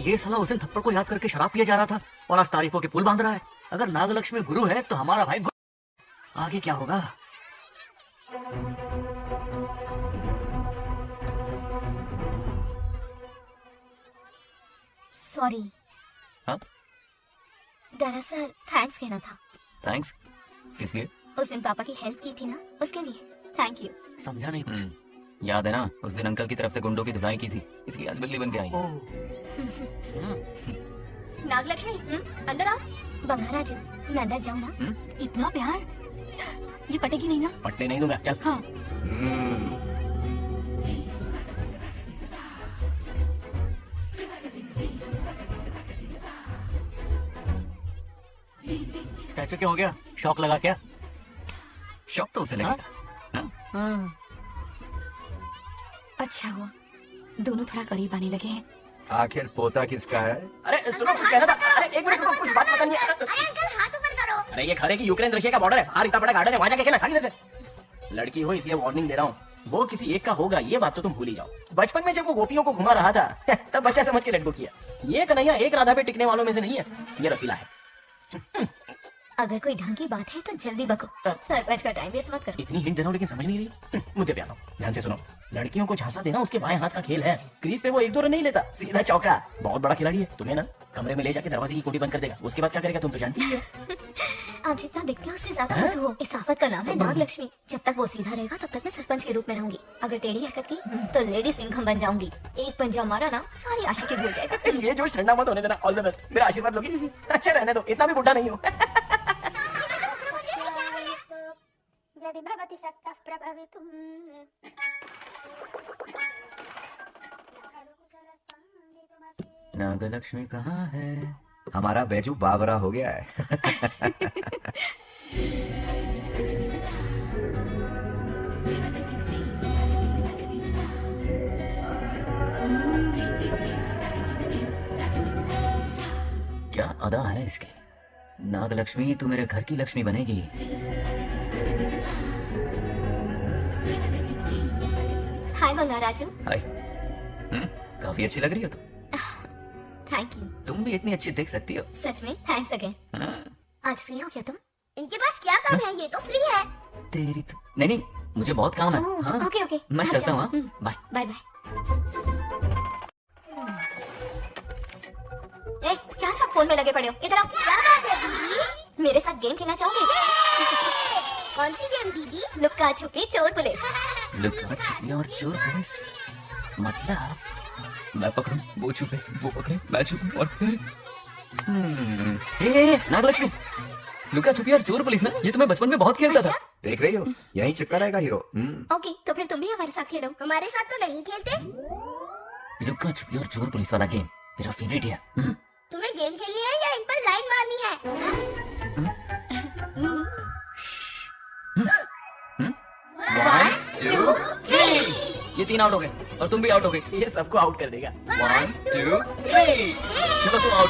ये साला उस दिन थप्पड़ को याद करके शराब पिए जा रहा था और आज तारीफों के पुल बांध रहा है। अगर नागलक्ष्मी गुरु है तो हमारा भाई आगे क्या होगा?
सॉरी।
हाँ?
दरअसल थैंक्स कहना था।
थैंक्स किस लिए?
उस दिन पापा की हेल्प की थी ना, उसके लिए थैंक यू।
समझा नहीं कुछ।
याद है ना, उस दिन अंकल की तरफ से गुंडों की धुलाई की थी, इसलिए आज बिल्ली बन के आई।
नागलक्ष्मी, अंदर आओ। बंगाराजू, मैं अंदर जाऊँ ना?
इतना प्यार, ये पटेगी नहीं ना?
पट्टे नहीं दूंगा, चल।
हाँ।
स्टैचू क्या हो गया? शौक लगा क्या?
शौक तो उसे लगेगा। हाँ?
अच्छा हुआ दोनों थोड़ा करीब आने लगे हैं।
आखिर पोता किसका है?
अरे सुनो, कुछ कहना था। अरे एक मिनट रुको, कुछ बात पता नहीं है।
अरे अंकल हाथ ऊपर करो।
अरे ये खरे की यूक्रेन रशिया का बॉर्डर है, बाहर इतना बड़ा गार्डन है, वहां जाके खेलना खाली से। लड़की हो इसलिए वार्निंग दे रहा हूँ, वो किसी एक का होगा ये बात तो तुम भूल ही जाओ। बचपन में जब वो गोपियों को घुमा रहा था तब बच्चा समझ के लड़को किया। ये कन्हैया एक राधा पे टिकने वालों में से नहीं है, ये रसीला है।
अगर कोई ढंग की बात है तो जल्दी बको, सरपंच का टाइम वेस्ट मत करो।
इतनी हिंट दे रहा हूँ लेकिन समझ नहीं रही। मुद्दे पे आता हूँ, ध्यान से सुनो। लड़कियों को झांसा देना उसके बाएं हाथ का खेल है। क्रीज पे वो 1-2 रन नहीं लेता, सीधा चौका। बहुत बड़ा खिलाड़ी है। तुम्हें ना कमरे में ले जाके दरवाजे की कोटी बंद कर देगा, उसके बाद क्या करेगा तुम तो जानती ही है।
आप जितना दिखते हो उससे ज्यादा मत हो। इस आफत का नाम है नागलक्ष्मी। जब तक वो सीधा रहेगा तब तक मैं सरपंच के रूप में रहूंगी। अगर टेढ़ी हरकत की तो लेडी सिंघम बन जाऊंगी। एक पंजा मारा ना, सारी आशिकी भूल जाएगा।
ये जोश ठंडा मत होने देना। ऑल द बेस्ट, मेरा आशीर्वाद लोगी? अच्छा रहने दो, इतना भी बुढ़ा नहीं हो।
नागलक्ष्मी कहाँ है?
हमारा बैजू बावरा हो गया है।
क्या अदा है इसकी। नागलक्ष्मी तू मेरे घर की लक्ष्मी बनेगी।
हाय बंगाराजू।
हाय। काफी अच्छी लग रही हो तुम।
Thank you.
तुम भी इतनी अच्छी दिख सकती हो।
सच में थैंक्स अगेन।
हाँ,
आज फ्री हो क्या तुम? इनके पास क्या काम है, ये तो फ्री है।
तेरी तो नहीं, मुझे बहुत काम है। हाँ,
ओके ओके,
मैं चलता हूँ। Bye
bye bye. ए, क्या सब फोन में लगे पड़े हो? इधर आओ। क्या बात है दीदी? मेरे साथ गेम खेलना चाहोगे? कौन सी गेम दीदी? लुक्का छुपी चोर पुलिस।
लुक्का छुपी और चोर पुलिस मतलब मैं पकड़ूं, वो छुपे, वो पकड़े, मैं छुपूं और फिर नागलक्ष्मी, लुक्का छुपी और चोर पुलिस ना, ये तो मैं बचपन में बहुत खेलता था।
देख रही हो, यहीं चिपका रहेगा हीरो।
ओके, तो फिर तुम भी हमारे साथ खेलो। हमारे साथ तो नहीं खेलते।
लुक्का छुपी और चोर पुलिस वाला गेम मेरा फेवरेट है।
तुम्हें गेम खेलनी है या इन पर लाइन मारनी है?
1 2 3 ये 3 आउट हो गए और तुम भी आउट हो गए।
ये सबको आउट कर देगा।
1 2 3 चलो तुम आउट।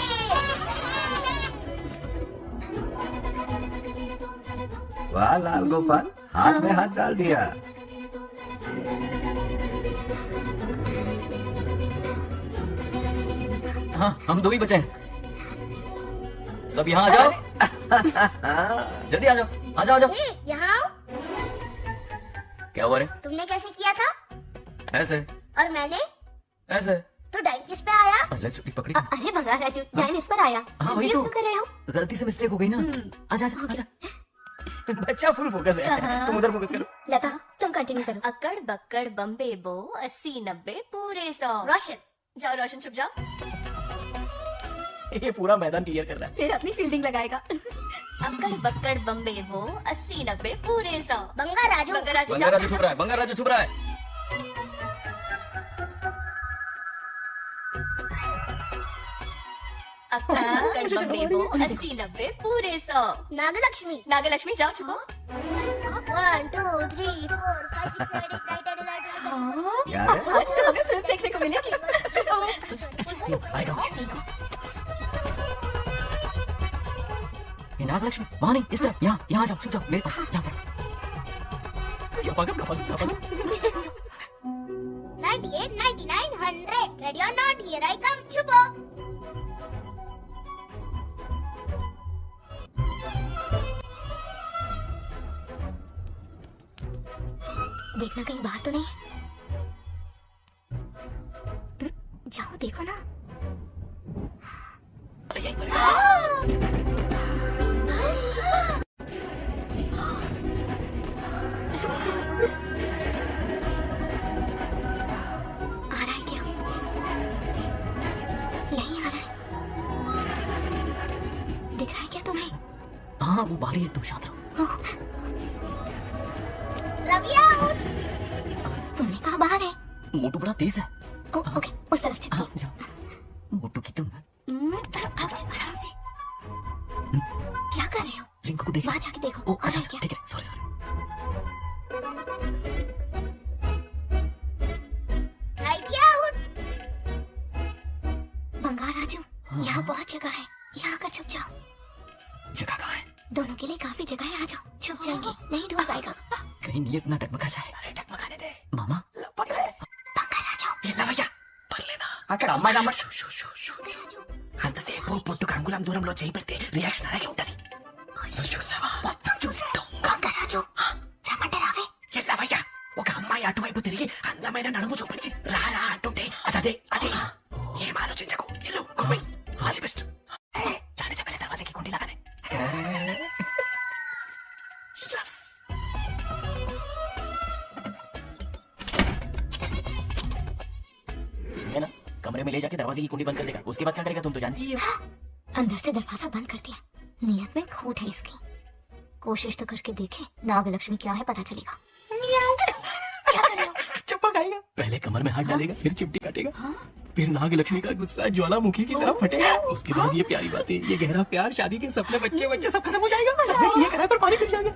वाह लाल गोपाल, हाथ में हाथ डाल दिया।
हाँ, हम 2 ही बचे हैं। सब यहाँ आ जाओ। जल्दी आ जाओ, आ जाओ, आ जाओ।
यहाँ
क्या हुआ रे?
तुमने कैसे किया था?
ऐसे
और मैंने?
ऐसे।
तो डाइन किस पे आया?
पहले छुट्टी पकड़ी।
अरे बंगाराजू, डाइन इस पर आया।
हाँ, वही
किस
तो।
में कर रहे हो?
गलती से मिस्टेक हो गई ना। आजा आजा आजा।
बच्चा फुल फोकस है। तुम उधर फोकस करो।
लता, तुम कंटिन्यू करो।
अकड़ बक्कड़ बम्बे बो 80 90 पूरे 100।
रोशन,
जाओ रोशन, छुप जाओ।
ये पूरा मैदान क्लियर कर रहा है।
फिर अपनी फील्डिंग लगाएगा। अकड़ बक्कड़ बम्बे बो 80 90 पूरे 100।
बंगाराजू,
बंगाराजू
बंगा राजू छुप रहा है, बंगा राजू छुप रहा है।
अकड़ बक्कड़ बम्बे बो 80 90 पूरे 100।
नागलक्ष्मी।
नागलक्ष्मी जाओ छुपो।
1 2 3 4 5 6 7 8 9 10 11
यार है?
आज तो हमें फिल्म देखने को मिलेगी।
आएगा मुझे। ये नागलक्ष्मी वहाँ नहीं, इस तरफ, यहाँ यहाँ आ जाओ, छुप जाओ मेरे पास, यहाँ पर।
98 99 100 ready or not, here I come. छुपो। देखना कहीं बाहर तो नहीं है। जाओ देखो ना।
अरे यहीं पर।
आ रहा है क्या? नहीं आ रहा है। दिख रहा है क्या तुम्हें?
हाँ वो बाहरी है, तुम शांत रहो।
रविया, तुमने कहा बाहर है?
मोटू बड़ा तेज है।
ओके, उस तरफ चलते
हाँ जाओ। मोटू की तुम
आराम से। क्या कर रहे हो?
रिंकू को देख।
वहाँ जाके देखो।
ओ
आ
अच्छा
रहा है क्या?
ठीक है, सॉरी सॉरी।
बंगाराजू, यहाँ बहुत जगह है, यहाँ आकर छुप जाओ।
जगह कहाँ है?
दोनों के लिए काफी जगह है, आ जाओ। छुप जाएंगे, नहीं ढूंढ पाएगा।
कहीं नीयत ना टकमका जाए। अरे टकमकाने दे मामा।
बंगाराजू,
ये ला भैया पर लेना।
అక్కడ అమ్మాయి అమ్మాయి
बंगाराजू,
అంతసేపు పొట్టుకు అంగుళం దూరంలో చేయి పెడితే రియాక్షన్ అలాగే ఉంటది.
చూసావా?
మొత్తం చూసి
बंगाराजू, రమ్మంటారావే?
ఎల్లవయ్యా ఒక అమ్మాయి అటువైపు తిరిగి అందమైన నడుము చూపించి రారా అంటుంటే అదే అదే. ఏం ఆలోచించకు, ఎల్లు కుమ్మై. All the best. जाने से पहले दरवाजे की कुंडी लगा दे.
है ना, कमरे में ले जाके दरवाजे की कुंडी बंद कर देगा। उसके बाद क्या करेगा तुम तो जानती ही हो।
अंदर से दरवाजा बंद कर दिया। नियत में खोट है इसकी। कोशिश तो करके देखे, नागलक्ष्मी क्या है पता चलेगा। क्या कर रहे हो?
चप्पा खाएगा. पहले कमर में हाथ डालेगा, फिर चिमटी काटेगा. फिर नागलक्ष्मी का गुस्सा ज्वालामुखी की तरह फटेगा. उसके बाद ये प्यारी बातें, ये गहरा प्यार, शादी के सपने, बच्चे बच्चे सब खत्म हो जाएगा. सबने ये करा पर पानी फिर जाएगा.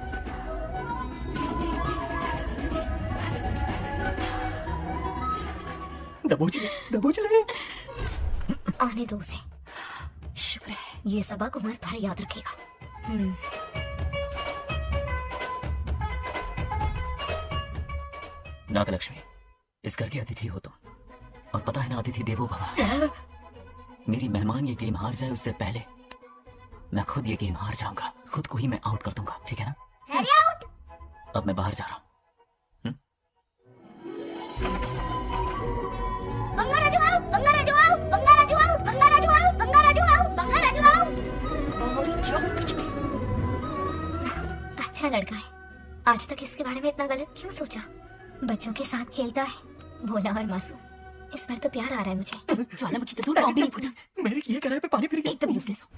दबोच ले.
आने दो उसे। शुक्र है ये सबक उम्र भर याद रखेगा।
नागलक्ष्मी, इस घर के अतिथि हो तुम, और पता है ना, अतिथि देवो भव। मेरी मेहमान ये गेम हार जाए उससे पहले मैं खुद ये गेम हार जाऊंगा, खुद को ही मैं आउट कर दूंगा, ठीक है ना?
Harry out.
अब मैं बाहर जा रहा हूँ।
Bangaraju out, Bangaraju out, Bangaraju out, Bangaraju out, Bangaraju out, Bangaraju out. अच्छा लड़का है, आज तक इसके बारे में इतना गलत क्यों सोचा? बच्चों के साथ खेलता है, भोला और मासूम। इस पर तो प्यार आ रहा है मुझे।
ज्वालामुखी तो दूर, बॉम्ब भी नहीं फूटा। मेरे किए कराए पे पानी फिर गया।
एकदम यूजलेस हो।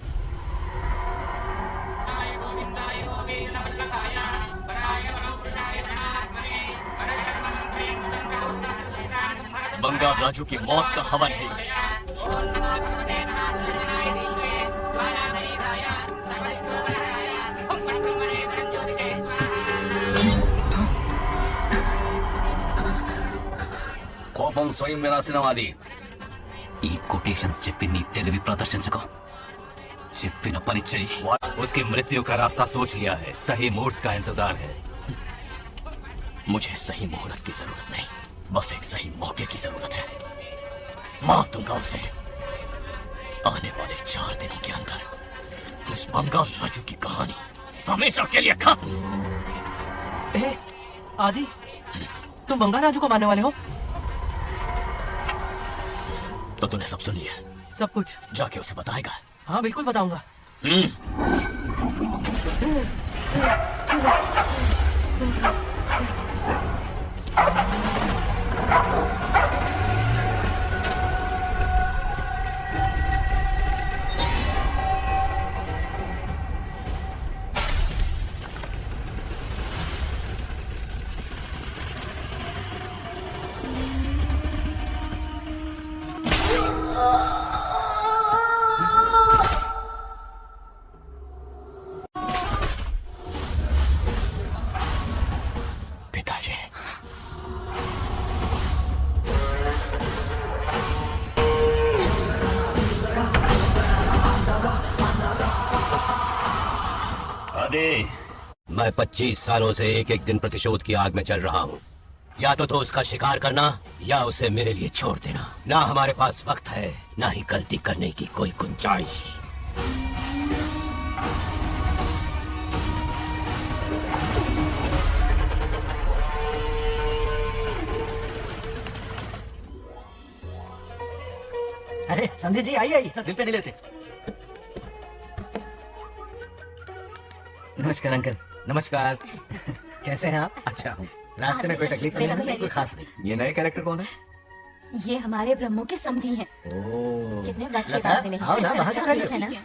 बंगाल राजू की मौत का हवन है। కోపం స్వయం వినాశనవాది. ఈ కొటేషన్స్ చెప్పి నీ తెలివి ప్రదర్శించుకో. చెప్పిన పని చెయ్యి.
उसकी मृत्यु का रास्ता सोच लिया है, सही मुहूर्त का इंतजार है।
मुझे सही मुहूर्त की जरूरत नहीं, बस एक सही मौके की जरूरत है। मार दूंगा उसे। आने वाले 4 दिनों के अंदर उस बंगाल राजू की कहानी हमेशा के लिए खत्म।
आदि, तुम बंगाल राजू को मारने वाले हो?
तो तूने सब सुन लिया?
सब कुछ।
जाके उसे बताएगा?
हाँ बिल्कुल बताऊंगा।
पिताजी,
अरे, मैं 25 सालों से एक एक दिन प्रतिशोध की आग में चल रहा हूँ। या तो उसका शिकार करना या उसे मेरे लिए छोड़ देना। ना हमारे पास वक्त है, ना ही गलती करने की कोई गुंजाइश।
अरे संध्या जी आई आई।
दिल पे नहीं लेते।
नमस्कार अंकल।
नमस्कार।
कैसे हैं आप?
अच्छा हूँ।
रास्ते में कोई तकलीफ नहीं है? कोई खास नहीं।
ये नए कैरेक्टर कौन है?
ये हमारे ब्रह्मों के समधी हैं।
ओह,
कितने वक्त के
लता,
बाद मिले हैं।
आओ ना, बाहर
अच्छा,
खड़ी हो।
ठीक है ना?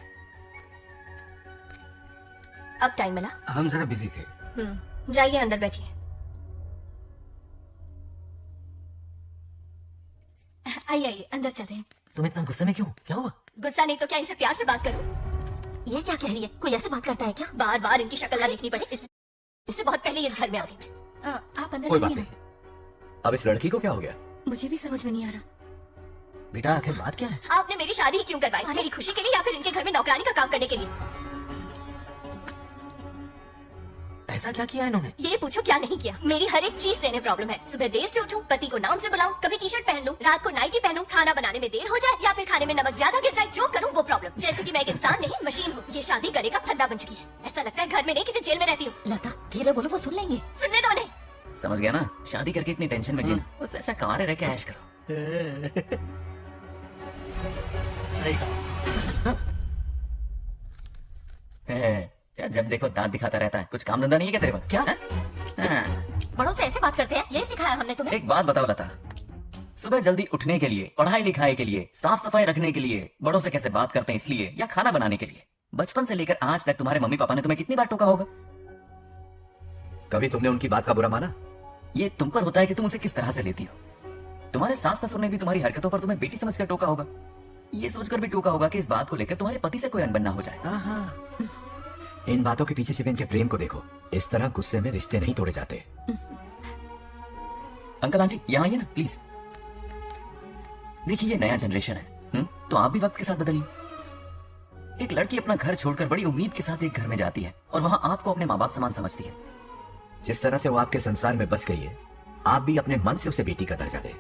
अब टाइम मिला?
हम जरा बिजी थे।
जाइए अंदर बैठिए।
आइए आइए अंदर चलते हैं।
तुम इतना गुस्से में क्यों? क्या हुआ?
गुस्सा नहीं तो क्या इनसे प्यार से बात करूं? ये क्या कह रही है? कोई ऐसे बात करता है क्या? बार बार इनकी शक्ल ना देखनी पड़े इससे बहुत पहले इस घर में आ गई मैं।
आप अंदर
कोई बात
चलिए
नहीं।
ना।
अब इस लड़की को क्या हो गया?
मुझे भी समझ में नहीं आ रहा।
बेटा आखिर बात क्या है?
आपने मेरी शादी ही क्यों करवाई? मेरी खुशी के लिए या फिर इनके घर में नौकरानी का काम करने के लिए?
ऐसा क्या किया इन्होंने?
ये पूछो क्या नहीं किया। मेरी हर एक चीज से इन्हें प्रॉब्लम है। सुबह देर से उठूं, पति को नाम से बुलाऊं, कभी टी शर्ट पहन लूं, रात को नाइटी पहनूं, खाना बनाने में देर हो जाए या फिर खाने में नमक ज्यादा गिर जाए, जो करूं वो प्रॉब्लम। जैसे कि मैं एक इंसान नहीं मशीन हूँ। ये शादी गले का फंदा बन चुकी है। ऐसा लगता है घर में नहीं किसी जेल में रहती हूँ।
लता धीरे बोलो, वो सुन लेंगे।
सुनने दो उन्हें।
समझ गया ना? शादी करके इतनी टेंशन में जीना, उससे अच्छा कुंवारे रह के ऐश करो।
सही कहा।
क्या जब देखो दांत दिखाता रहता है? कुछ काम धंधा नहीं है क्या तेरे पास?
क्या?
बड़ों से ऐसे बात करते हैं? यही सिखाया हमने तुम्हें?
एक बात बताओ लता, सुबह जल्दी उठने के लिए, पढ़ाई लिखाई के लिए, साफ सफाई रखने के लिए बड़ों से कैसे बात करते हैं इसलिए, या खाना बनाने के लिए? बचपन से लेकर आज तक तुम्हारे मम्मी पापा ने तुम्हें कितनी बार टोका होगा?
कभी तुमने उनकी बात का बुरा माना?
ये तुम पर होता है कि तुम उसे किस तरह से लेती हो। तुम्हारे सास ससुर ने भी तुम्हारी हरकतों पर तुम्हें बेटी समझकर टोका होगा। ये सोचकर भी टोका होगा कि इस बात को लेकर तुम्हारे पति से कोई अनबन ना हो जाए।
इन बातों के पीछे सिर्फ इनके प्रेम को देखो। इस तरह गुस्से में रिश्ते नहीं तोड़े जाते।
अंकल आंटी यहाँ आइए ना प्लीज। देखिए ये नया जनरेशन है, तो आप भी वक्त के साथ बदलिए। एक लड़की अपना घर छोड़कर बड़ी उम्मीद के साथ एक घर में जाती है और वहाँ आपको अपने माँ बाप समान समझती है।
जिस तरह से वो आपके संसार में बस गई है, आप भी अपने मन से उसे बेटी का दर्जा दें।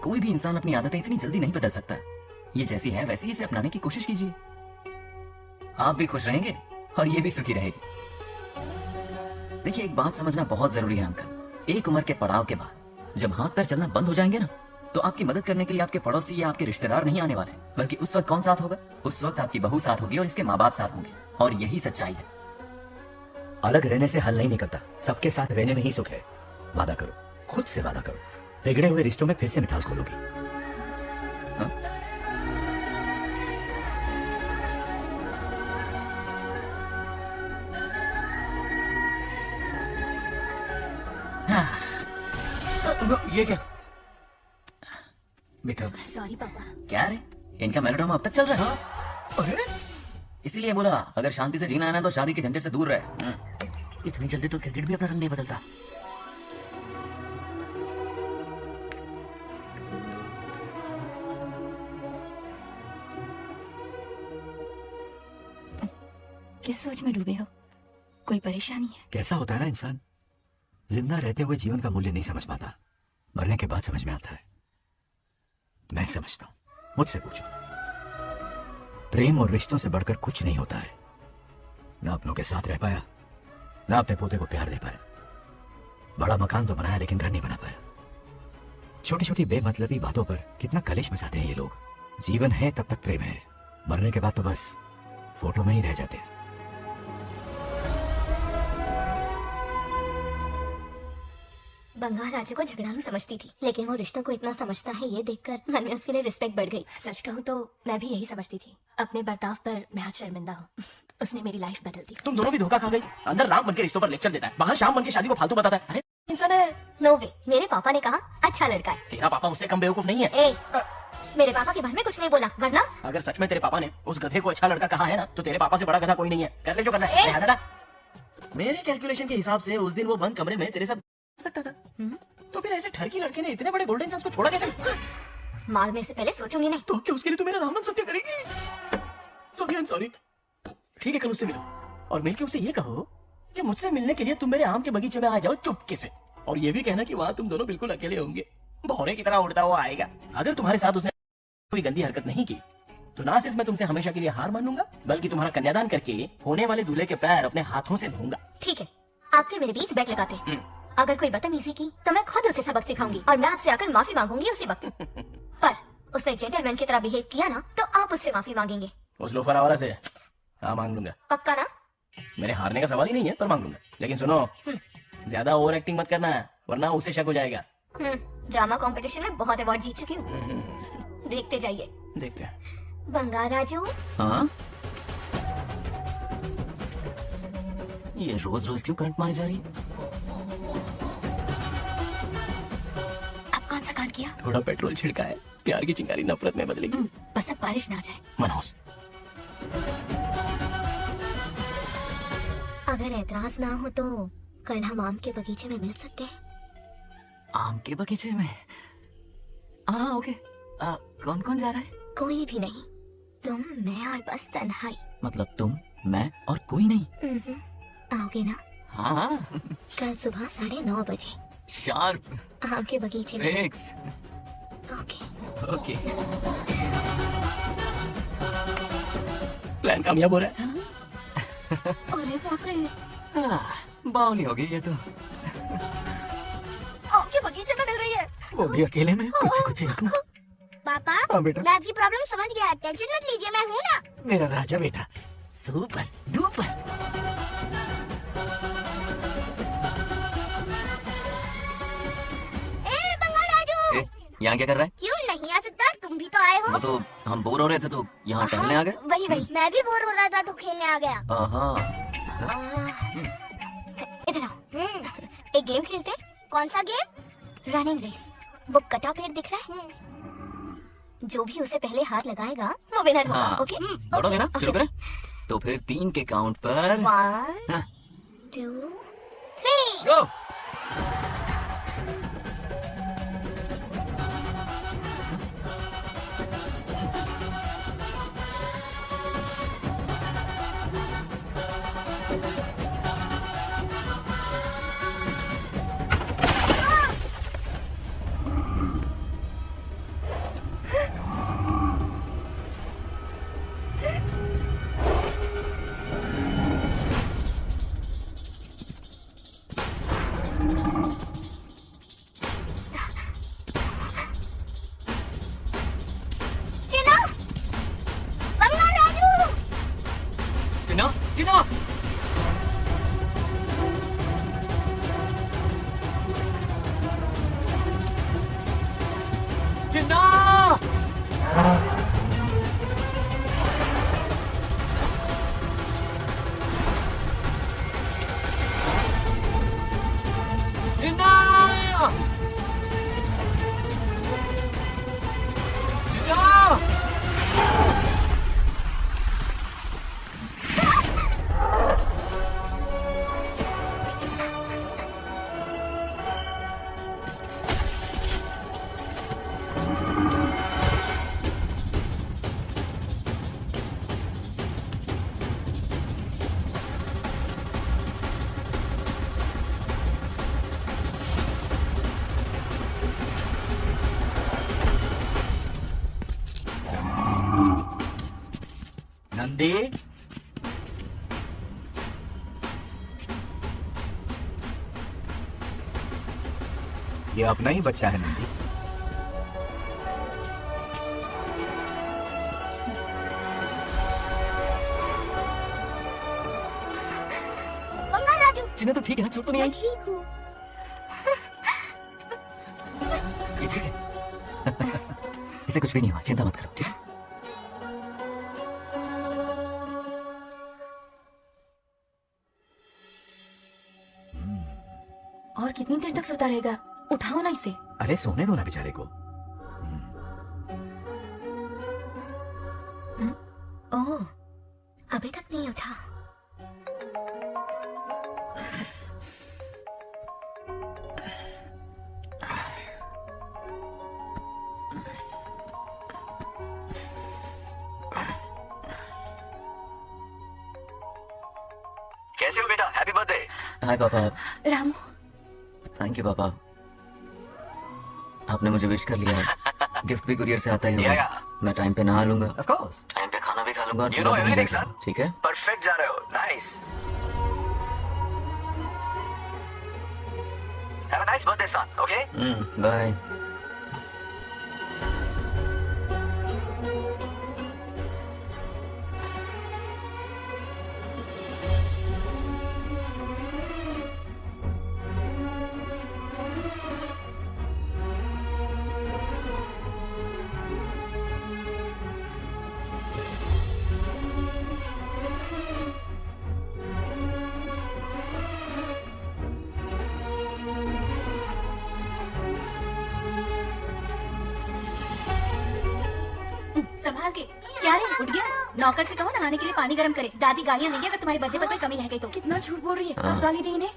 कोई भी इंसान अपनी आदतें इतनी जल्दी नहीं बदल सकता। ये जैसी है वैसी इसे अपनाने की कोशिश कीजिए। आप भी खुश रहेंगे और ये भी सुखी रहेगी। देखिए, एक बात समझना बहुत जरूरी है अंकल। एक उम्र के पड़ाव के बाद जब हाथ पैर चलना बंद हो जाएंगे ना, तो आपकी मदद करने के लिए आपके पड़ोसी या आपके रिश्तेदार नहीं आने वाले, बल्कि उस वक्त कौन साथ होगा? उस वक्त आपकी बहू साथ होगी और इसके माँ बाप साथ होंगे। और यही सच्चाई है।
अलग रहने से हल नहीं निकलता, सबके साथ रहने में ही सुख है। वादा करो, खुद से वादा करो, बिगड़े हुए रिश्तों में फिर से मिठास घोलोगी।
ये क्या बेटा?
सॉरी पापा।
क्या रे, इनका मेलोड्रामा अब तक चल रहा है? अरे इसीलिए बोला, अगर शांति से जीना है ना तो शादी के झंझट से दूर रहे।
इतनी जल्दी तो क्रिकेट भी अपना रंग नहीं बदलता।
किस सोच में डूबे हो? कोई परेशानी है?
कैसा होता है ना इंसान, जिंदा रहते हुए जीवन का मूल्य नहीं समझ पाता, मरने के बाद समझ में आता है। मैं समझता हूं, मुझसे पूछो। प्रेम और रिश्तों से बढ़कर कुछ नहीं होता है। ना अपनों के साथ रह पाया, ना अपने पोते को प्यार दे पाया। बड़ा मकान तो बनाया लेकिन घर नहीं बना पाया। छोटी छोटी बेमतलबी बातों पर कितना कलेश मचाते हैं ये लोग। जीवन है तब तक प्रेम है, मरने के बाद तो बस फोटो में ही रह जाते हैं।
बंगाल राजू को झगड़ालू समझती थी, लेकिन वो रिश्तों को इतना समझता है ये देखकर मन में उसके लिए रिस्पेक्ट बढ़ गई। सच कहूँ तो मैं भी यही समझती थी। अपने बर्ताव पर मैं आज शर्मिंदा हूँ। उसने मेरी लाइफ बदल दी।
तुम दोनों भी धोखा खा गई। अंदर राम बन के रिश्तों पर लेक्चर देता है, बाहर शाम बन के शादी को फालतू बताता है। अरे इंसान है।
नो वे, मेरे पापा ने कहा अच्छा लड़का है।
तेरा पापा उससे कम बेवकूफ नहीं है।
मेरे पापा के बारे में कुछ नहीं बोला, वरना
अगर सच में तेरे पापा ने उस गधे को अच्छा लड़का कहा है ना, तो तेरे पापा से बड़ा गधा कोई नहीं है। कर ले जो करना है। मेरे कैलकुलेशन के हिसाब से उस दिन वो बंद कमरे में तेरे साथ सकता था, तो फिर ऐसे ठरकी लड़के ने इतने बड़े गोल्डन चांस को छोड़ा कैसे?
मारने से पहले सोचूंगी नहीं।
तो क्या उसके लिए तू मेरा नाम सत्य करेगी? Sorry, I am sorry. ठीक है, कल उससे मिलो और मिलके उसे ये कहो कि मुझसे मिलने के लिए तुम मेरे आम के बगीचे में आ जाओ चुपके से, और ये भी कहना कि वहाँ तुम दोनों बिल्कुल अकेले होंगे। भौरे की तरह उड़ता हुआ आएगा। अगर तुम्हारे साथ उसने कोई गंदी हरकत नहीं की, तो ना सिर्फ मैं तुमसे हमेशा के लिए हार मानूंगा, बल्कि तुम्हारा कन्यादान करके होने वाले दूल्हे के पैर अपने हाथों से धोऊंगा।
ठीक है, आपके मेरे बीच बैठ लगाते हैं। अगर कोई बदतमीजी की तो मैं खुद उसे सबक सिखाऊंगी और मैं आपसे आकर माफी मांगूंगी उसी वक्त। पर उसने जेंटलमैन की तरह बिहेव किया ना, तो आप उससे माफी मांगेंगे।
उस लोफर आवारा से हाँ मांग लूंगा।
पक्का ना?
मेरे हारने का सवाल ही नहीं है, पर मांग लूंगा। लेकिन सुनो, ज्यादा ओवर एक्टिंग मत करना, वरना उसे शक हो जाएगा।
ड्रामा कंपटीशन में बहुत अवार्ड जीत चुकी हूँ। देखते जाइए।
देखते हैं।
बंगाल राजू।
हाँ? ये रोज रोज क्यों करंट मारी जा रही है?
अब कौन सा कांड किया?
थोड़ा पेट्रोल छिड़का है, प्यार की चिंगारी नफरत में बदलेगी।
बस अब बारिश ना आ जाए।
मनोज,
अगर ऐतराज ना हो तो कल हम आम के बगीचे में मिल सकते हैं।
आम के बगीचे में? हाँ ओके। कौन कौन जा रहा है?
कोई भी नहीं, तुम, मैं और बस तन्हाई।
मतलब तुम, मैं और कोई नहीं?
आओगे ना?
हाँ।
कल सुबह 9:30 बजे
शार्प।
आम के बगीचे में।
फिक्स।
Okay
okay.
प्लान कामयाब हो रहा है।
अरे बाप रे,
बावली हो गई ये तो।
आम के बगीचे में मिल रही है।
वो भी अकेले में, कुछ से कुछ रखना।
पापा,
हाँ बेटा।
मैं आपकी प्रॉब्लम समझ गया, टेंशन मत लीजिए, मैं हूँ ना।
मेरा राजा बेटा, सुपर डुपर।
बंगाल राजू,
यहाँ क्या कर रहा है?
क्यों नहीं आ सकता? तुम भी तो आए हो।
वो तो हम बोर हो रहे थे तो यहाँ टहलने आ गए।
वही मैं भी बोर हो रहा था तो खेलने आ गया। इधर आओ, एक गेम खेलते हैं। कौन सा गेम? Running race. वो कटा पेड़ दिख रहा है? जो भी उसे पहले हाथ लगाएगा वो विनर होगा।
हाँ।
ओके,
दौड़ोगे ना? शुरू करें? तो फिर 3 के काउंट पर
1 2 3
गो। जिन्ना जिन्ना जिन्ना जिन्ना
नंदी, ये अपना ही बच्चा है नंदी।
मम्मा राजू,
जिन्ना तो ठीक है ना, चोट तो नहीं
मैं
आई?
ठीक हूँ।
ये ठीक है। इसे कुछ भी नहीं हुआ, चिंता मत करो, ठीक है?
और कितनी देर तक सोता रहेगा? उठाओ ना इसे।
अरे सोने दो ना बेचारे को।
ओह, अभी तक नहीं उठा।
कैसे हो बेटा? Happy birthday.
हाय पापा।
रामू,
थैंक यू पापा, आपने मुझे विश कर लिया है। गिफ्ट भी कुरियर से आता ही होगा। मैं टाइम पे नहा लूंगा,
ऑफ कोर्स।
टाइम पे खाना भी खा लूंगा और
You
पूरा
know
दिन
everything,
enjoy करूंगा, ठीक है?
परफेक्ट जा रहे हो। Nice. Have a nice birthday son, okay?
Bye.
संभाल के। क्या रे, उठ गया? नौकर से कहो नहाने के लिए पानी गर्म करे। दादी गालियां देंगे अगर तुम्हारे बर्थडे पर कोई कमी रह गई तो। कितना झूठ बोल रही है। कब गाली दी इन्हें?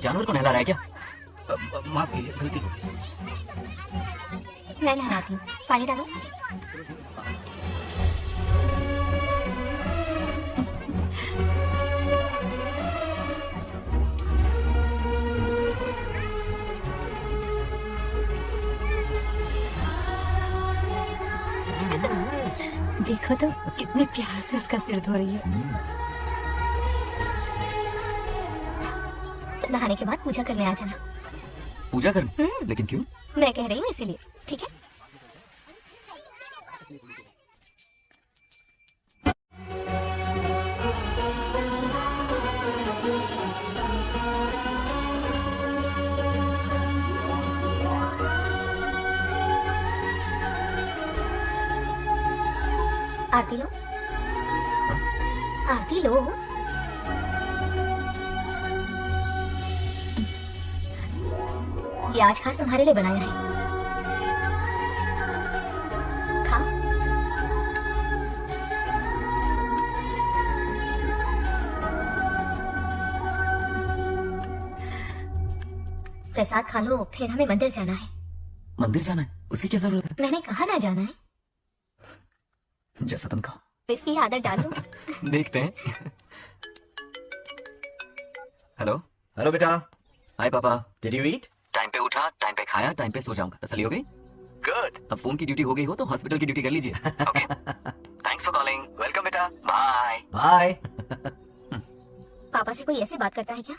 जानवर को नहला रहा है क्या?
माफ कीजिए, गलती हो गई।
मैं नहलाती हूँ, पानी डालो।
देखो तो कितने प्यार से उसका सिर धो रही है।
नहाने के बाद पूजा करने आ जाना।
पूजा कर? लेकिन क्यों?
मैं कह रही हूँ इसीलिए, ठीक है? आरती लो। आरती लो। ये आज खास तुम्हारे लिए बनाया है। खाओ। प्रसाद खा लो, फिर हमें मंदिर जाना है।
मंदिर जाना है? उसकी क्या जरूरत है?
मैंने कहा ना जाना है।
जैसा तुम कहो।
इसकी आदत डालो।
देखते हैं। हेलो,
हेलो बेटा,
हाय पापा।
Did you eat?
टाइम पे उठा, टाइम पे खाया, टाइम पे सो जाऊंगा। तसल्ली हो गई?
गुड।
अब फोन की ड्यूटी हो गई हो तो हॉस्पिटल की ड्यूटी कर लीजिए। Okay, thanks for calling.
Welcome बेटा।
Bye
bye.
पापा से कोई ऐसे बात करता है क्या?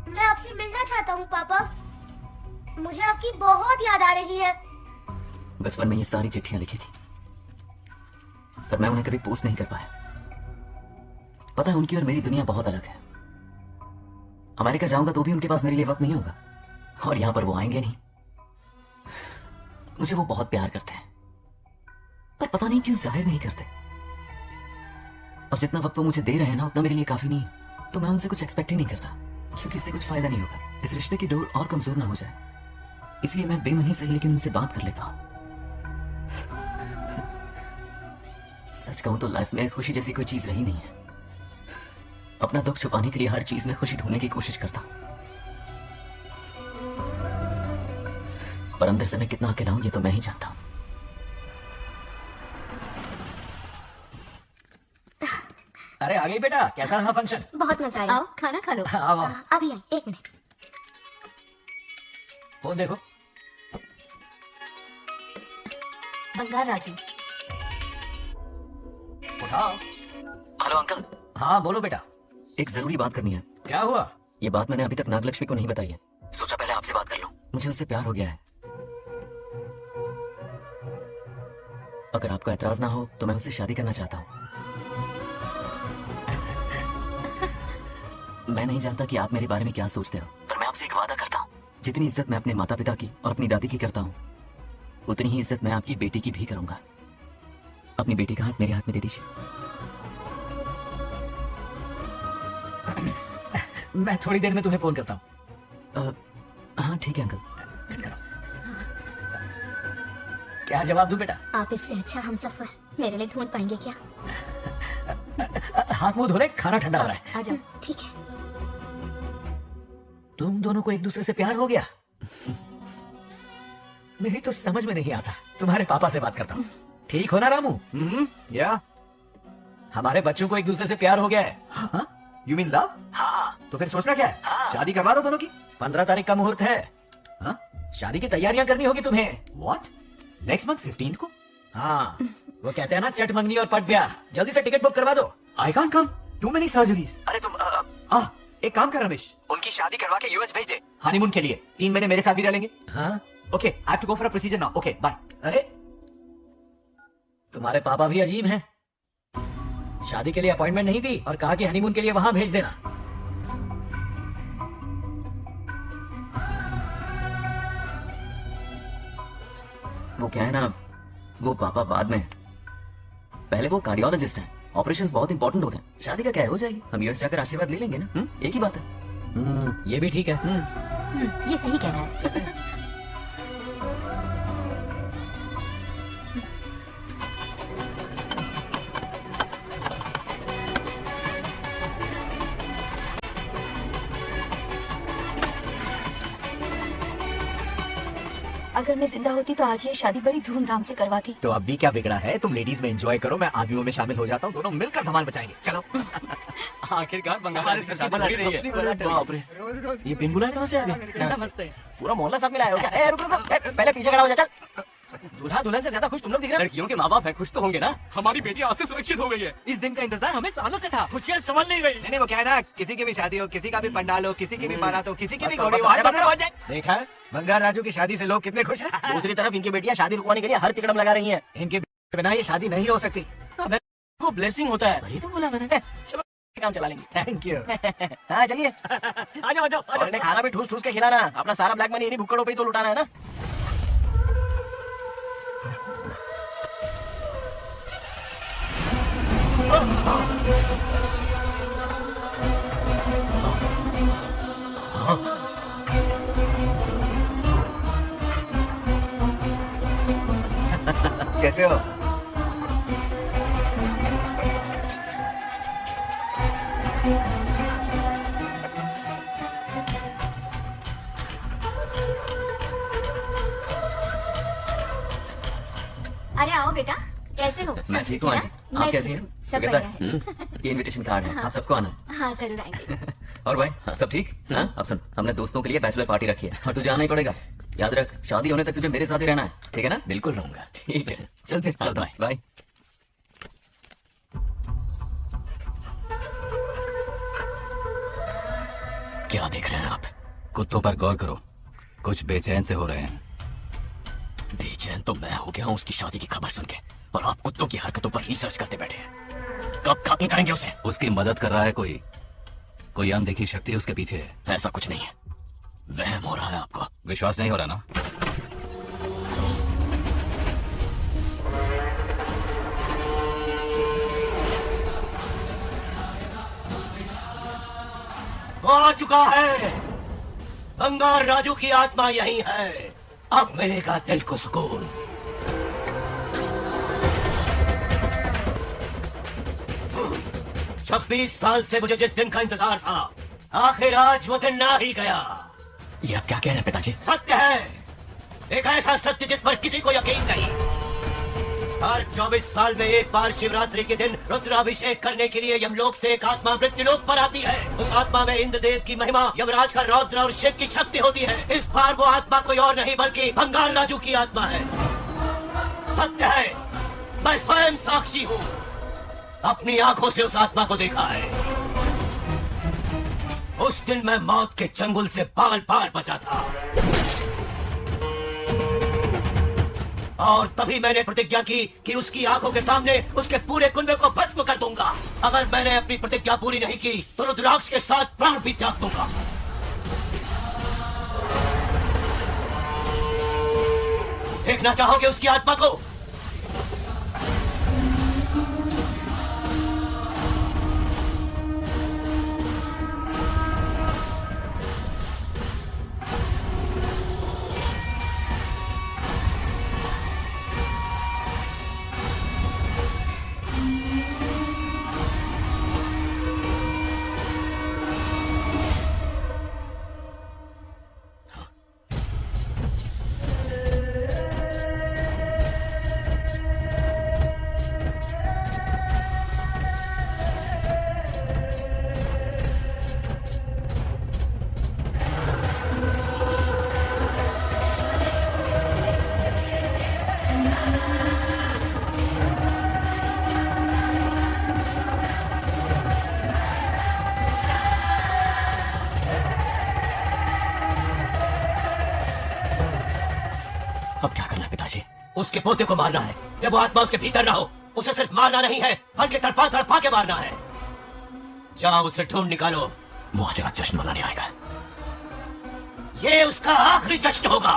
मैं आपसे मिलना चाहता हूँ पापा, मुझे आपकी बहुत याद आ रही है।
बचपन में ये सारी चिट्ठियां लिखी थी, पर मैं उन्हें कभी पोस्ट नहीं कर पाया। पता है, उनकी और मेरी दुनिया बहुत अलग है। अमेरिका जाऊंगा तो भी उनके पास मेरे लिए वक्त नहीं होगा, और यहां पर वो आएंगे नहीं। मुझे वो बहुत प्यार करते हैं, पर पता नहीं क्यों जाहिर नहीं करते। और जितना वक्त वो मुझे दे रहे हैं ना, उतना मेरे लिए काफी नहीं है। तो मैं उनसे कुछ एक्सपेक्ट ही नहीं करता, क्योंकि इससे कुछ फायदा नहीं होगा। इस रिश्ते की डोर और कमजोर ना हो जाए, इसलिए मैं बेमन ही सही लेकिन उनसे बात कर लेता हूं। सच कहूं तो लाइफ में खुशी जैसी कोई चीज रही नहीं है। अपना दुख छुपाने के लिए हर चीज में खुशी ढूंढने की कोशिश करता हूं, पर अंदर से मैं कितना अकेला हूं ये तो मैं ही जानता हूं।
अरे आ गई बेटा, कैसा रहा फंक्शन?
बहुत मजा आया।
आओ खाना खा लो।
आओ आओ,
अभी आई, एक मिनट।
फोन देखो।
बंगार राजू।
उठाओ।
Hello uncle.
हाँ बोलो बेटा,
एक जरूरी बात करनी है।
क्या हुआ?
ये बात मैंने अभी तक नागलक्ष्मी को नहीं बताई है, सोचा पहले आपसे बात कर लूं। मुझे उससे प्यार हो गया है। अगर आपको एतराज ना हो तो मैं उससे शादी करना चाहता हूं। मैं नहीं जानता कि आप मेरे बारे में क्या सोचते हो, पर मैं आपसे एक वादा करता हूं, जितनी इज्जत मैं अपने माता पिता की और अपनी दादी की करता हूं, उतनी ही इज्जत मैं आपकी बेटी की भी करूंगा। अपनी बेटी का हाथ मेरे हाथ में दे दीजिए।
मैं थोड़ी देर में तुम्हें फोन करता हूँ।
हाँ ठीक है अंकल।
क्या जवाब दूं बेटा?
आप इससे अच्छा हम सफर मेरे लिए ढूंढ पाएंगे क्या?
हाथ मुंह धोले, खाना ठंडा हो रहा है।
आ जाओ।
ठीक है।
तुम दोनों को एक दूसरे से प्यार हो गया? मेरी तो समझ में नहीं आता। तुम्हारे पापा से बात करता हूँ। ठीक हो ना रामू?
या
हमारे बच्चों को एक दूसरे से प्यार हो गया है।
You mean love?
हाँ,
तो फिर सोचना क्या है? शादी करवा दो दोनों की।
15 तारीख का मुहूर्त है।
हाँ?
शादी की तैयारियां करनी होगी तुम्हें।
व्हाट? नेक्स्ट मंथ 15th को?
हाँ, वो कहते हैं ना, चट मंगनी और पट ब्याह। जल्दी से टिकट बुक करवा दो।
I can't come, too many surgeries. अरे तुम एक काम कर रमेश, उनकी शादी करवा के यूएस भेज दे हनीमून के लिए। 3 महीने मेरे साथ भी रह लेंगे।
हाँ
okay, I have to go for a procedure now. Okay bye.
अरे तुम्हारे पापा भी अजीब हैं। शादी के लिए अपॉइंटमेंट नहीं दी और कहा कि हनीमून के लिए वहां भेज देना।
वो क्या है ना, वो पापा बाद में, पहले वो कार्डियोलॉजिस्ट हैं। ऑपरेशंस बहुत इंपॉर्टेंट होते हैं। शादी का क्या है, हो जाएगी। हम यूएस जाकर आशीर्वाद ले लेंगे ना। एक ही बात है।
ये भी ठीक है।
ये सही कह रहा है। अगर मैं जिंदा होती तो आज ये शादी बड़ी धूमधाम से करवाती।
तो अब भी क्या बिगड़ा है? तुम लेडीज में एंजॉय करो, मैं आदमियों में शामिल हो जाता हूँ। दोनों मिलकर धमाल बचाएंगे। चलो।
आखिरकार बंगाल से शादी हो रही है।
बाप रे, ये पिंगुला कहाँ से आ गया?
नमस्ते।
पूरा मोहल्ला साथ मिलाया हो क्या? ए, रुक रुक रुक, ए, पहले पीछे खड़ा हो जा। चल। दूल्हा दुल्हन से ज्यादा खुश तुम लोग दिख रहे हो।
लड़कियों के माँ बाप है, खुश तो होंगे ना। हमारी बेटी आज से सुरक्षित हो गई है।
इस दिन का इंतजार हमें सालों से था।
खुशियाँ संभल नहीं रही।
नहीं वो क्या है ना, किसी की भी शादी हो, किसी का भी पंडाल हो, किसी की भी बारात हो, किसी की भी घोड़ी हो, आज पहुंच जाए।
देखा है, बंगार राजू की शादी से लोग कितने खुश हैं। दूसरी तरफ इनकी बेटियां शादी रुकवाने के लिए हर तिकड़म लगा रही हैं। इनके बिना ये शादी नहीं हो सकती। वो ब्लेसिंग होता है। वही तो बोला मैंने। चलो काम चला लेंगे।
Thank you.
हाँ चलिए।
आ जाओ आ जाओ।
और इन्हें खाना भी ठूस ठूस के खिलाना। अपना सारा ब्लैक मनी इन्हीं भुक्कड़ों पे ही तो लुटाना है ना।
कैसे हो?
अरे आओ बेटा, कैसे हो?
मैं ठीक हूँ आंटी,
मैं
आप कैसी
ठीक
हैं?
हूँ, सब
कैसा
बढ़िया
है?
है।
ये इनविटेशन कार्ड है, आप सबको आना है।
हाँ जरूर आएंगे।
और भाई हाँ, सब ठीक? हाँ अब सुन, हमने दोस्तों के लिए बैचलर पार्टी रखी है और तुझे आना ही पड़ेगा। याद रख, शादी होने तक तुझे मेरे साथ ही रहना है, ठीक है ना?
बिल्कुल रहूंगा।
ठीक है, चल फिर चलता है, बाय।
क्या देख रहे हैं आप?
कुत्तों पर गौर करो, कुछ बेचैन से हो रहे हैं।
बेचैन तो मैं हो गया हूँ उसकी शादी की खबर सुन के, और आप कुत्तों की हरकतों पर रिसर्च करते बैठे हैं। कब खत्म करेंगे उसे?
उसकी मदद कर रहा है कोई अनदेखी शक्ति उसके पीछे है।
ऐसा कुछ नहीं है, वहम हो रहा है आपको।
विश्वास नहीं हो रहा ना?
वो आ चुका है। बंगार राजू की आत्मा यही है। अब मिलेगा दिल को सुकून। छब्बीस साल से मुझे जिस दिन का इंतजार था, आखिर आज वो दिन ना ही गया।
ये आप क्या कह रहे हैं पिताजी?
सत्य है, एक ऐसा सत्य जिस पर किसी को यकीन नहीं। हर 24 साल में एक बार शिवरात्रि के दिन रुद्राभिषेक करने के लिए यमलोक से एक आत्मा मृत्युलोक पर आती है। उस आत्मा में इंद्रदेव की महिमा, यमराज का रौद्र और शिव की शक्ति होती है। इस बार वो आत्मा कोई और नहीं बल्कि बंगार राजू की आत्मा है। सत्य है, मैं स्वयं साक्षी हूँ, अपनी आंखों से उस आत्मा को देखा है। उस दिन मैं मौत के चंगुल से बाल बाल बचा था, और तभी मैंने प्रतिज्ञा की कि उसकी आंखों के सामने उसके पूरे कुनबे को भस्म कर दूंगा। अगर मैंने अपनी प्रतिज्ञा पूरी नहीं की तो रुद्राक्ष के साथ प्राण भी त्याग दूंगा। देखना चाहोगे उसकी आत्मा को?
अब क्या करना है पिताजी?
उसके पोते को मारना है। जब वो आत्मा उसके भीतर ना हो, उसे सिर्फ मारना नहीं है बल्कि तड़पा तड़पा के मारना है। जाओ उसे ढूंढ निकालो।
वो आज रात जश्न मनाने आएगा।
ये उसका आखिरी जश्न होगा।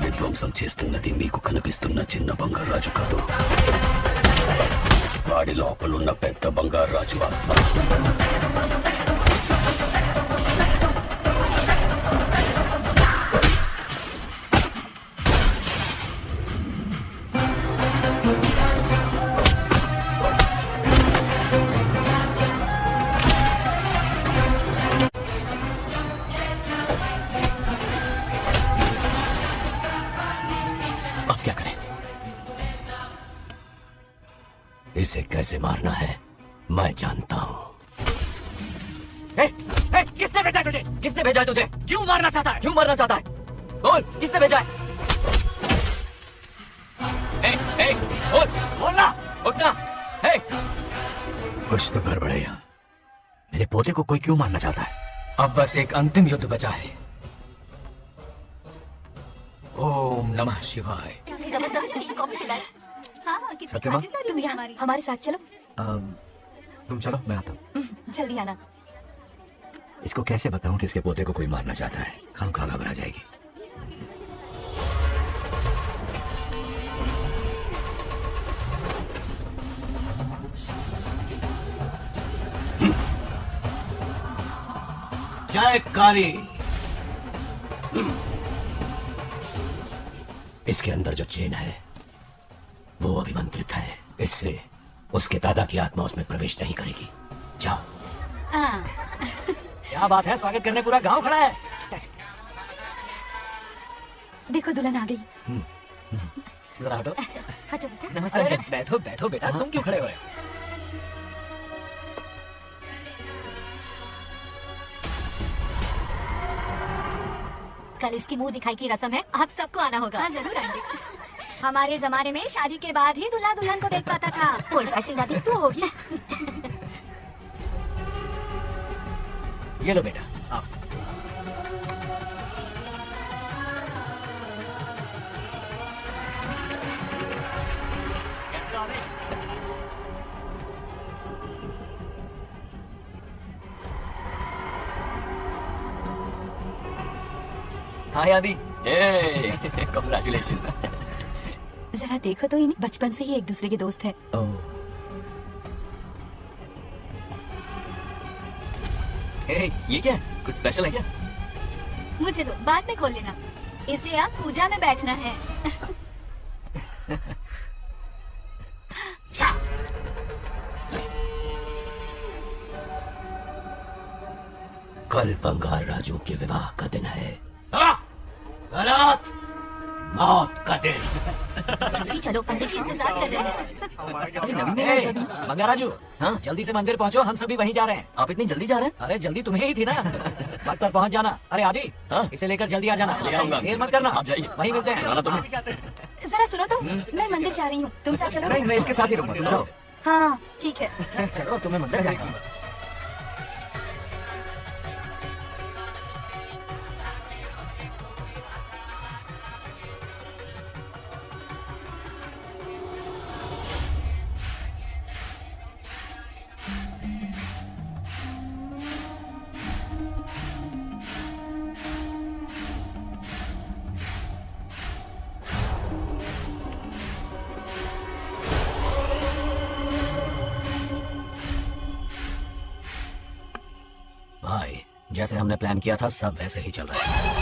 విధ్వంసం చేస్తున్నది మీకు కనిపిస్తున్న చిన్న బంగారాజు కాదు, వాడి లోపలున్న పెద్ద బంగారాజు ఆత్మ.
अब क्या करें?
इसे कैसे मारना है मैं जानता हूँ।
किसने भेजा है तुझे? किसने भेजा है तुझे? क्यों मारना चाहता है? क्यों मारना चाहता है? बोल, किसने भेजा है? बोल, बोलना, उठना,
कुछ तो गड़बड़ है यहाँ। मेरे पोते को कोई क्यों मारना चाहता है?
अब बस एक अंतिम युद्ध बचा है। ओम नमः शिवाय।
जबरदस्त कॉफी पिलाए।
हाँ कितनी
सत्यमा?
खातिरदारी
तुम
है
यहाँ
हमारी।
हमारे साथ चलो।
तुम चलो, मैं आता हूँ।
जल्दी आना।
इसको कैसे बताऊं कि इसके पोते को कोई मारना चाहता है? खामखा घबरा जाएगी।
जय काली। इसके अंदर जो चेन है वो अभिमंत्रित है। इससे उसके दादा की आत्मा उसमें प्रवेश नहीं करेगी। जाओ।
हाँ
क्या बात है, स्वागत करने पूरा गांव खड़ा है।
देखो दुल्हन आ गई।
जरा हटो।
हटो बेटा।
नमस्ते अंकल। बैठो बैठो बेटा, तुम क्यों खड़े हो रहे हो?
कल इसकी मुंह दिखाई की रस्म है, आप सबको आना होगा।
हाँ जरूर आएंगे।
हमारे जमाने में शादी के बाद ही दूल्हा दुल्हन को देख पाता था। ओल्ड फैशन शादी तू होगी।
ये लो बेटा, आओ।
हाय आदि। कांग्रेचुलेशंस।
जरा देखो तो इन बचपन से ही एक दूसरे के दोस्त है।
ये क्या है? कुछ स्पेशल है क्या?
मुझे दो, बाद में खोल लेना। इसे अब पूजा में बैठना है।
कल बंगार राजू के विवाह का दिन है। गलत। मौत का दिन।
जल्दी चलो, पंडित जी इंतजार कर रहे हैं।
अरे नवीन है शादी। मंगाराजू, हाँ जल्दी से मंदिर पहुंचो, हम सभी वहीं जा रहे हैं।
आप इतनी जल्दी जा रहे हैं?
अरे जल्दी तुम्हें ही थी ना। वक्त पर पहुंच जाना। अरे आदि,
हाँ?
इसे लेकर जल्दी आ जाना।
ले आऊंगा।
देर मत करना।
आप जाइए।
वहीं मिलते हैं।
सुनाना तुम।
जरा सुनो तो, मैं मंदिर जा रही हूँ, तुम साथ चलो।
नहीं, मैं इसके साथ ही रहूंगा। तुम जाओ।
हाँ ठीक है।
चलो, तुम्हें मंदिर जाएगी।
भाई, जैसे हमने प्लान किया था सब वैसे ही चल रहा है।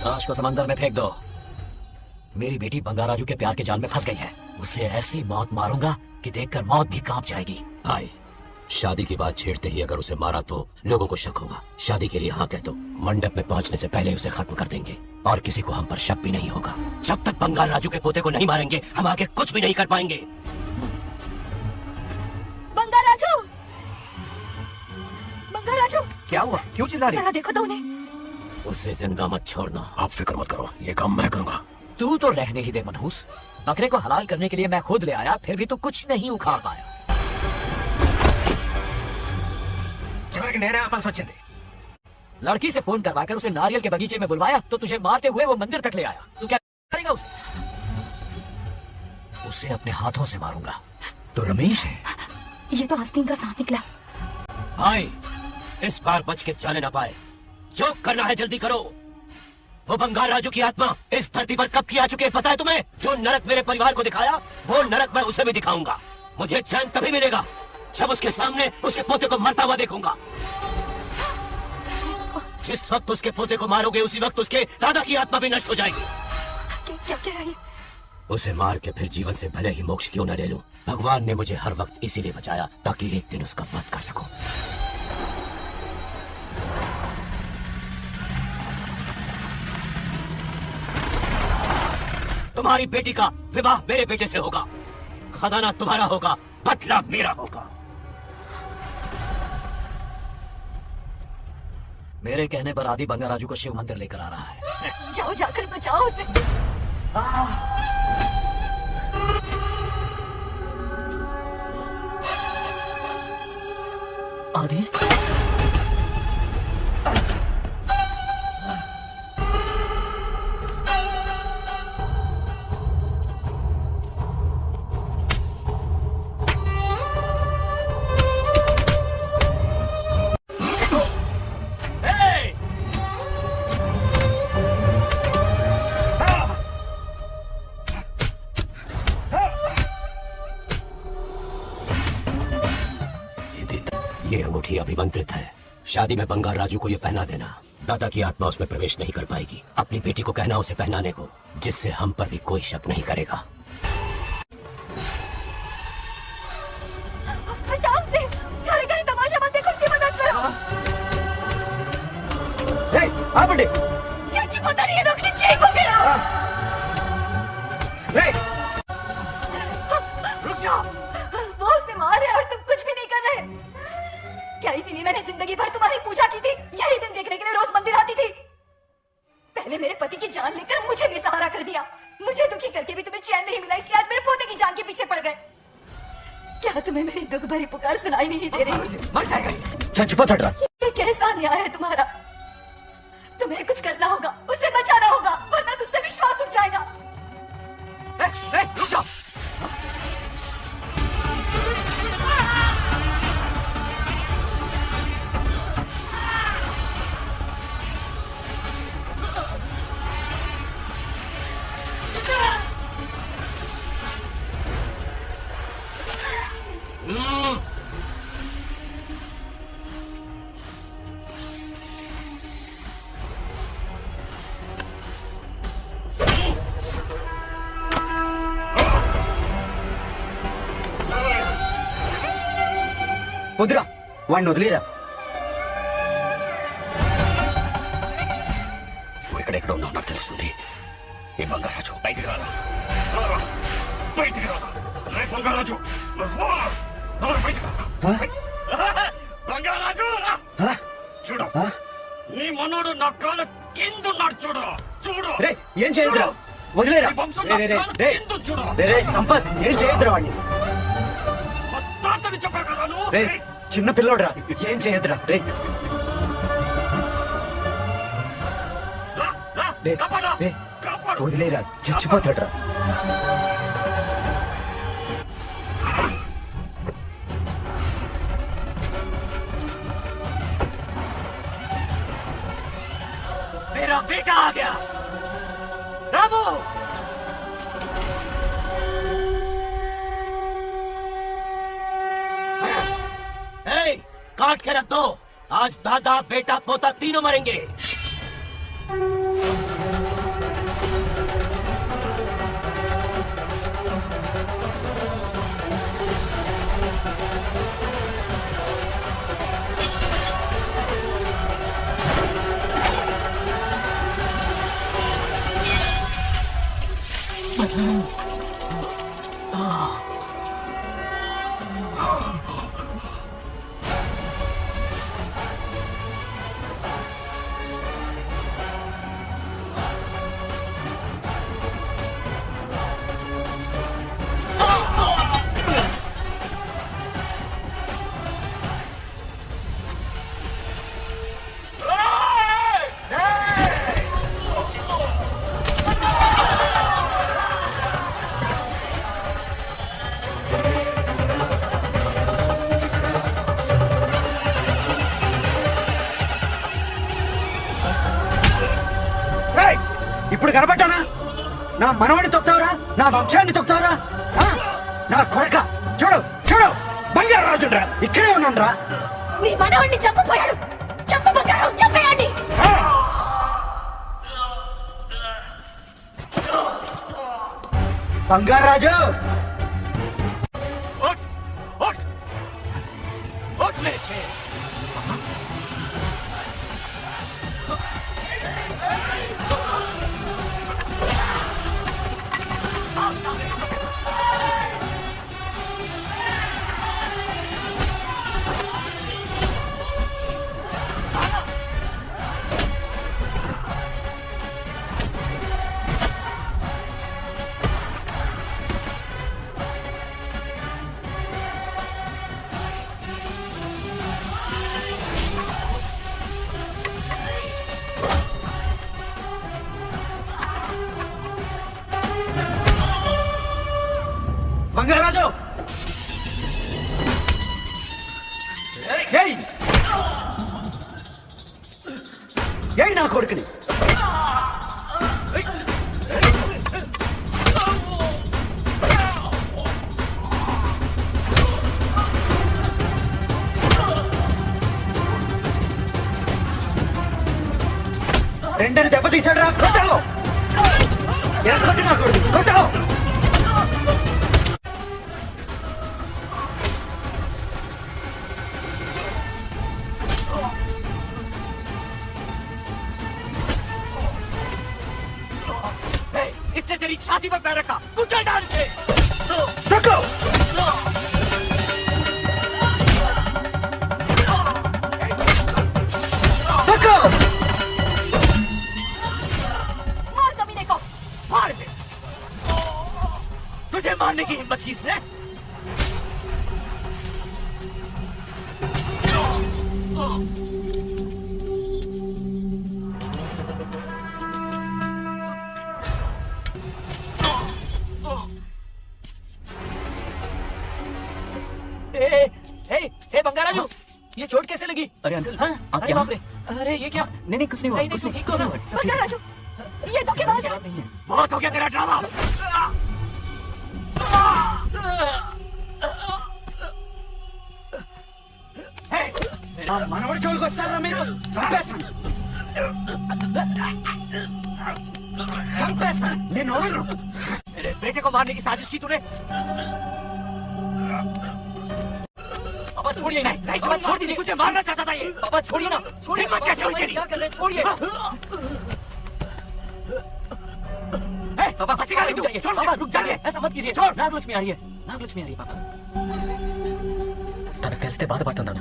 लाश को समंदर में फेंक दो। मेरी बेटी बंगाराजू के प्यार के जाल में फंस गई है। उसे ऐसी मौत मारूंगा कि देखकर मौत भी कांप जाएगी।
भाई, शादी की बात छेड़ते ही अगर उसे मारा तो लोगों को शक होगा। शादी के लिए हाँ कह दो। मंडप में पहुंचने से पहले उसे खत्म कर देंगे और किसी को हम पर शक भी नहीं होगा। जब तक बंगाल राजू के पोते को नहीं मारेंगे हम आगे कुछ भी नहीं कर पाएंगे।
बंगाराजू, बंगाराजू,
क्या हुआ? क्यों चिल्ला रही?
जरा देखो तो उन्हें।
उसे जिंदा मत छोड़ना।
आप फिक्र मत करो, ये काम मैं करूंगा।
तू तो रहने ही दे मनहूस। बकरे को हलाल करने के लिए मैं खुद ले आया, फिर भी तू कुछ नहीं उखाड़ पाया। लड़की से फोन करवाकर उसे नारियल के बगीचे में बुलवाया तो तुझे मारते हुए वो मंदिर तक ले आया। तू क्या करेगा उसे? उसे अपने हाथों से मारूंगा।
तो रमेश है।
ये तो आस्तीन का सांप निकला।
भाई, इस बार बच के जाने ना पाए। जो करना है जल्दी करो। वो बंगाल राजू की आत्मा इस धरती पर कब की आ चुकी है पता है तुम्हें? जो नरक मेरे परिवार को दिखाया वो नरक मैं उसे भी दिखाऊंगा। मुझे चैन तभी मिलेगा जब उसके सामने उसके पोते को मरता हुआ देखूंगा। जिस वक्त उसके पोते को मारोगे उसी वक्त उसके दादा की आत्मा भी नष्ट हो जाएगी।
क्या कह रही?
उसे मार के फिर जीवन से भले ही मोक्ष क्यों न ले लूं, भगवान ने मुझे हर वक्त इसीलिए बचाया ताकि एक दिन उसका वध कर सकूं। तुम्हारी बेटी का विवाह मेरे बेटे से होगा। खजाना तुम्हारा होगा, बदला मेरा होगा।
मेरे कहने पर आदि बंगाराजू को शिव मंदिर लेकर आ रहा है।
जाओ, जाकर बचाओ उसे।
आदि।
ये अंगूठी अभिमंत्रित है। शादी में बंगार राजू को ये पहना देना। दादा की आत्मा उसमें प्रवेश नहीं कर पाएगी। अपनी बेटी को कहना उसे पहनाने को, जिससे हम पर भी कोई शक नहीं करेगा।
बचाओ उसे, खड़े खड़े तमाशा मत देखो, उसकी मदद करो।
आ बड़े
चाची पता नहीं है तो अपनी चेक हो गया।
रुक जाओ।
वो उसे मार रहे और तुम कुछ भी नहीं कर रहे। क्या इसीलिए मैंने जिंदगी भर तुम्हारी पूजा की थी? यही दिन देखने के लिए रोज मंदिर आती थी। पहले मेरे पति की जान लेकर मुझे बेसहारा कर दिया। मुझे दुखी करके भी तुम्हें चैन नहीं मिला, इसलिए आज मेरे पोते की जान के पीछे पड़ गए। क्या तुम्हें मेरी दुख भरी पुकार सुनाई नहीं दे रही?
मर जाएगा।
चुप हट रहा।
ये कैसा न्याय है तुम्हारा? तुम्हें कुछ करना होगा, उसे बचाना होगा, वरना तुझसे विश्वास उठ जाएगा।
रुक जाओ।
వదిరా వాడిని వదిలేరా.
నువ్వు ఎక్కడెక్కడ ఉన్నావు నాకు తెలుస్తుంది. ఈ బంగారాజు బయటికి రారా. రారా. బయటికి రారా. రే బంగారాజు. రారా బయటికి రారా. బంగారాజు రా. చూడు. నీ మనోడు నా కాళ్ళ కిందున్నాడు చూడు. చూడు.
రే ఏం చేయదురా, వదిలేరా. రే సంపత్ ఏం చేయదురా వాడిని. రే చిన్న పిల్లోడ్రా, ఏం చేయదురా. రే వదిలేరా, చచ్చిపోతాడ్రా.
मेरा बेटा आ गया। रामू
काट के रख दो। आज दादा बेटा पोता तीनों मरेंगे।
ఇప్పుడు కనబడ్డానా? నా మనవడిని తొక్తావురా, నా వంశాన్ని తొక్తావురా. నా కొడక చూడు చూడు, బంగారు రాజురా, ఇక్కడే ఉన్నాడురా.
నీ మనవడిని చంపపోయాడు. చంపు బంగారం, చంపేయండి.
బంగారు రాజు बंगाराजो यही ना कोडकनी రెండని దెబ్బతీసాడు రా కొట్టావు కొట్టినా కొట్టావు इसने तेरी छाती पर पैर रखा तू चल डाल इसे देखो देखो
मार कमीने को।
मार इसे तुझे मारने की हिम्मत की इसने
ए बंगाराजू, ये चोट कैसे लगी? अरे अंकल, हाँ? आप
अरे
यहाँ?
बाप रे, अरे ये क्या?
नहीं कुछ नहीं हुआ, कुछ नहीं हुआ।
बंगाराजू, ये तो क्या बात है?
नहीं है।
बहुत हो गया तेरा ड्रामा మనవడి జోలికి వస్తారా మీరు చంపేస్తాను చంపేస్తాను నేను వదలను मेरे बेटे को मारने की साजिश की तूने
पापा छोड़िए,
नहीं नहीं छोड़ दीजिए तुझे मारना चाहता था ये
पापा छोड़िए ना, छोड़िए।
हिम्मत कैसे हुई तेरी?
क्या कर रहे हैं? छोड़िए। पापा
बचेगा नहीं तू।
रुक जाइए,
छोड़
पापा रुक
जाइए।
जाइए, ऐसा मत कीजिए।
छोड़।
नागलक्ष्मी आ रही है, नागलक्ष्मी आ रही है पापा। తనకు తెలిస్తే బాధపడుతుందా?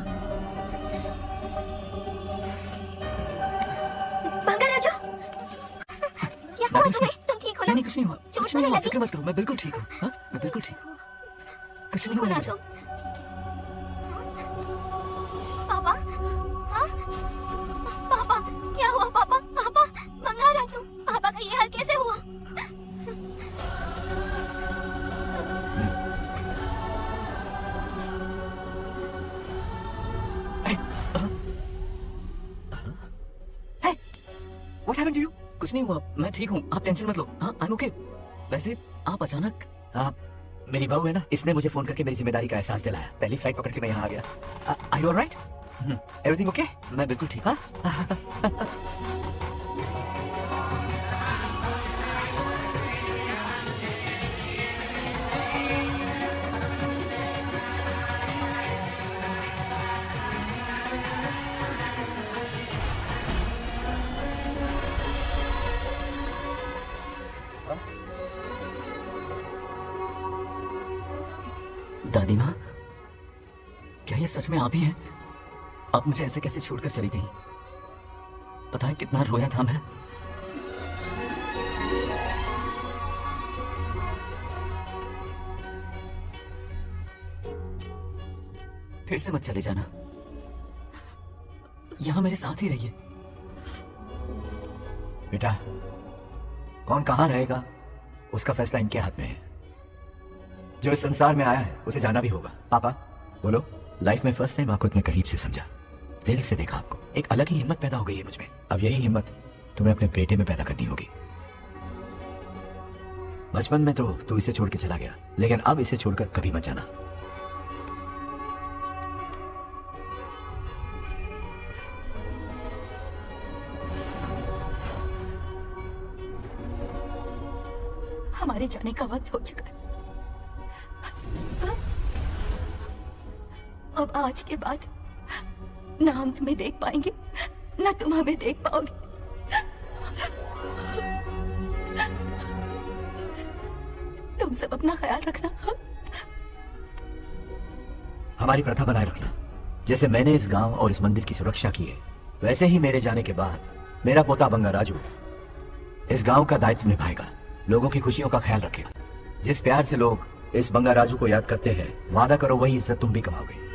बंगाराजू, क्या हुआ तुम्हें? तुम ठीक हो ना?
नहीं कुछ नहीं हुआ,
चोट
कुछ
तो
नहीं
नहीं
हुआ,
लगी?
फिक्र मत करो, मैं बिल्कुल ठीक हूँ। हाँ, मैं बिल्कुल ठीक हूँ, कुछ नहीं हुआ मुझे।
बंगाराजू, पापा, हाँ? पापा, क्या हुआ पापा? पापा, बंगाराजू, पापा का ये हाल कैसे हुआ?
What happened to you?
कुछ नहीं हुआ, मैं ठीक हूँ, आप टेंशन मत लो। हाँ, I'm okay। वैसे आप अचानक
आप मेरी बहू है ना, इसने मुझे फोन करके मेरी जिम्मेदारी का एहसास दिलाया। पहली फ्लाइट पकड़ के मैं यहाँ आ गया। Are you alright? Everything okay?
मैं बिल्कुल ठीक हूँ। दादी माँ, क्या ये सच में आप ही हैं? आप मुझे ऐसे कैसे छोड़कर चली गई? पता है कितना रोया था मैं। फिर से मत चले जाना, यहाँ मेरे साथ ही रहिए।
बेटा, कौन कहाँ रहेगा उसका फैसला इनके हाथ में है। जो इस संसार में आया है उसे जाना भी होगा। पापा बोलो, लाइफ में फर्स्ट टाइम आपको इतने करीब से समझा, दिल से देखा आपको, एक अलग ही हिम्मत पैदा हो गई है मुझ में। अब यही हिम्मत तुम्हें अपने बेटे में पैदा करनी होगी। बचपन में तो तू इसे छोड़ के चला गया, लेकिन अब इसे छोड़कर कभी मत जाना।
हमारे जाने का वक्त हो चुका है। अब आज के बाद ना हम तुम्हें देख पाएंगे, ना तुम हमें देख पाओगे। तुम सब अपना ख्याल रखना।
हमारी प्रथा बनाए रखना। जैसे मैंने इस गांव और इस मंदिर की सुरक्षा की है, वैसे ही मेरे जाने के बाद मेरा पोता बंगाराजू इस गांव का दायित्व निभाएगा, लोगों की खुशियों का ख्याल रखेगा। जिस प्यार से लोग इस बंगाराजू को याद करते हैं, वादा करो वही इज्जत तुम भी कमाओगे।